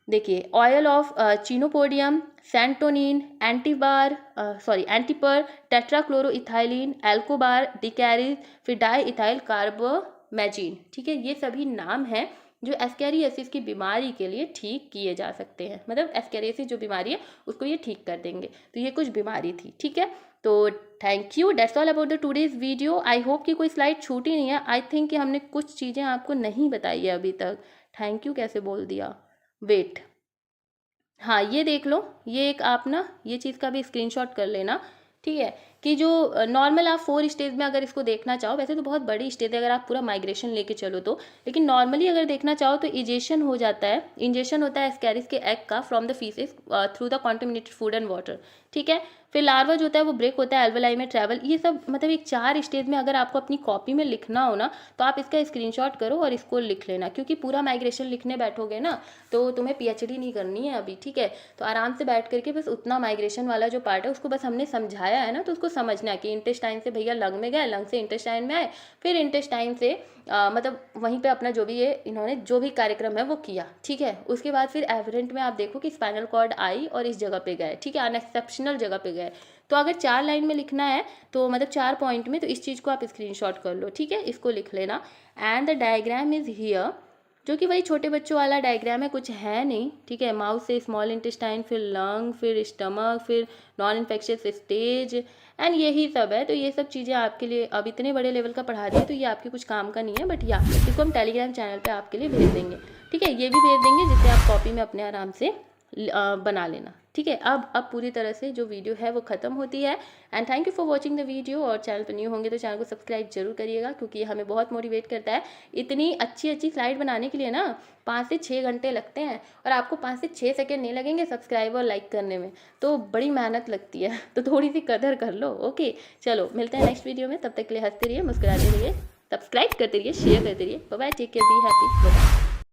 देखिए ऑयल ऑफ चिनोपोडियम, सेंटोनिन, एंटीपर, टेट्राक्लोरोइथाइलिन, एल्कोबार, डिकैरिज, फिर डाई इथाइल कार्बोमेजिन। ठीक है, ये सभी नाम हैं जो एस्केरियासिस की बीमारी के लिए ठीक किए जा सकते हैं। मतलब एस्केरियासिस जो बीमारी है उसको ये ठीक कर देंगे। तो ये कुछ बीमारी थी। ठीक है, तो thank you, that's all about the today's video. I hope कि कोई स्लाइड छूटी नहीं है। आई थिंक कि हमने कुछ चीज़ें आपको नहीं बताई है अभी तक। थैंक यू कैसे बोल दिया, वेट, हाँ ये देख लो, ये एक आप ना ये चीज़ का भी स्क्रीनशॉट कर लेना। ठीक है, कि जो नॉर्मल आप 4 स्टेज में अगर इसको देखना चाहो, वैसे तो बहुत बड़ी स्टेज है अगर आप पूरा माइग्रेशन लेके चलो तो, लेकिन नॉर्मली अगर देखना चाहो तो इजेशन हो जाता है, इंजेशन होता है एस्कैरिस के एग का from the faeces through the contaminated food and water. ठीक है, फिर लार्वा जो होता है वो ब्रेक होता है एल्वेलाई में ट्रैवल। ये सब मतलब एक 4 स्टेज में अगर आपको अपनी कॉपी में लिखना हो ना, तो आप इसका स्क्रीनशॉट करो और इसको लिख लेना, क्योंकि पूरा माइग्रेशन लिखने बैठोगे ना तो तुम्हें पीएचडी नहीं करनी है अभी। ठीक है, तो आराम से बैठ करके बस उतना माइग्रेशन वाला जो पार्ट है उसको बस हमने समझाया है ना, तो उसको समझना है कि इंटेस्टाइन से भैया लंग में गए, लंग से इंटेस्टाइन में आए, फिर इंटेस्टाइन से मतलब वहीं पे अपना जो भी ये इन्होंने जो भी कार्यक्रम है वो किया। ठीक है, उसके बाद फिर एवरेंट में आप देखो कि स्पाइनल कॉर्ड आई और इस जगह पे गए। ठीक है, अनएक्सेप्शनल जगह पे गए। तो अगर 4 लाइन में लिखना है तो मतलब 4 पॉइंट में, तो इस चीज़ को आप स्क्रीनशॉट कर लो। ठीक है, इसको लिख लेना। And the diagram is here, जो कि वही छोटे बच्चों वाला डायग्राम है, कुछ है नहीं। ठीक है, माउथ से स्मॉल इंटेस्टाइन, फिर लंग, फिर स्टमक, फिर नॉन इन्फेक्शियस स्टेज, एंड यही सब है। तो ये सब चीज़ें आपके लिए अब इतने बड़े लेवल का पढ़ा दिए तो ये आपके कुछ काम का नहीं है, बट या इसको हम टेलीग्राम चैनल पे आपके लिए भेज देंगे। ठीक है, ये भी भेज देंगे जिससे आप कॉपी में अपने आराम से बना लेना। ठीक है, अब पूरी तरह से जो वीडियो है वो ख़त्म होती है। And thank you for watching the video. और चैनल पर न्यू होंगे तो चैनल को सब्सक्राइब जरूर करिएगा, क्योंकि ये हमें बहुत मोटिवेट करता है। इतनी अच्छी अच्छी स्लाइड बनाने के लिए ना 5 से 6 घंटे लगते हैं, और आपको 5 से 6 सेकेंड नहीं लगेंगे सब्सक्राइब और लाइक करने में, तो बड़ी मेहनत लगती है। तो थोड़ी सी कदर कर लो। ओके, चलो मिलते हैं नेक्स्ट वीडियो में। तब तक के लिए हंसते रहिए, मुस्कुराते रहिए, सब्सक्राइब करते रहिए, शेयर करते रहिए। Bye bye, take care, be happy, bye.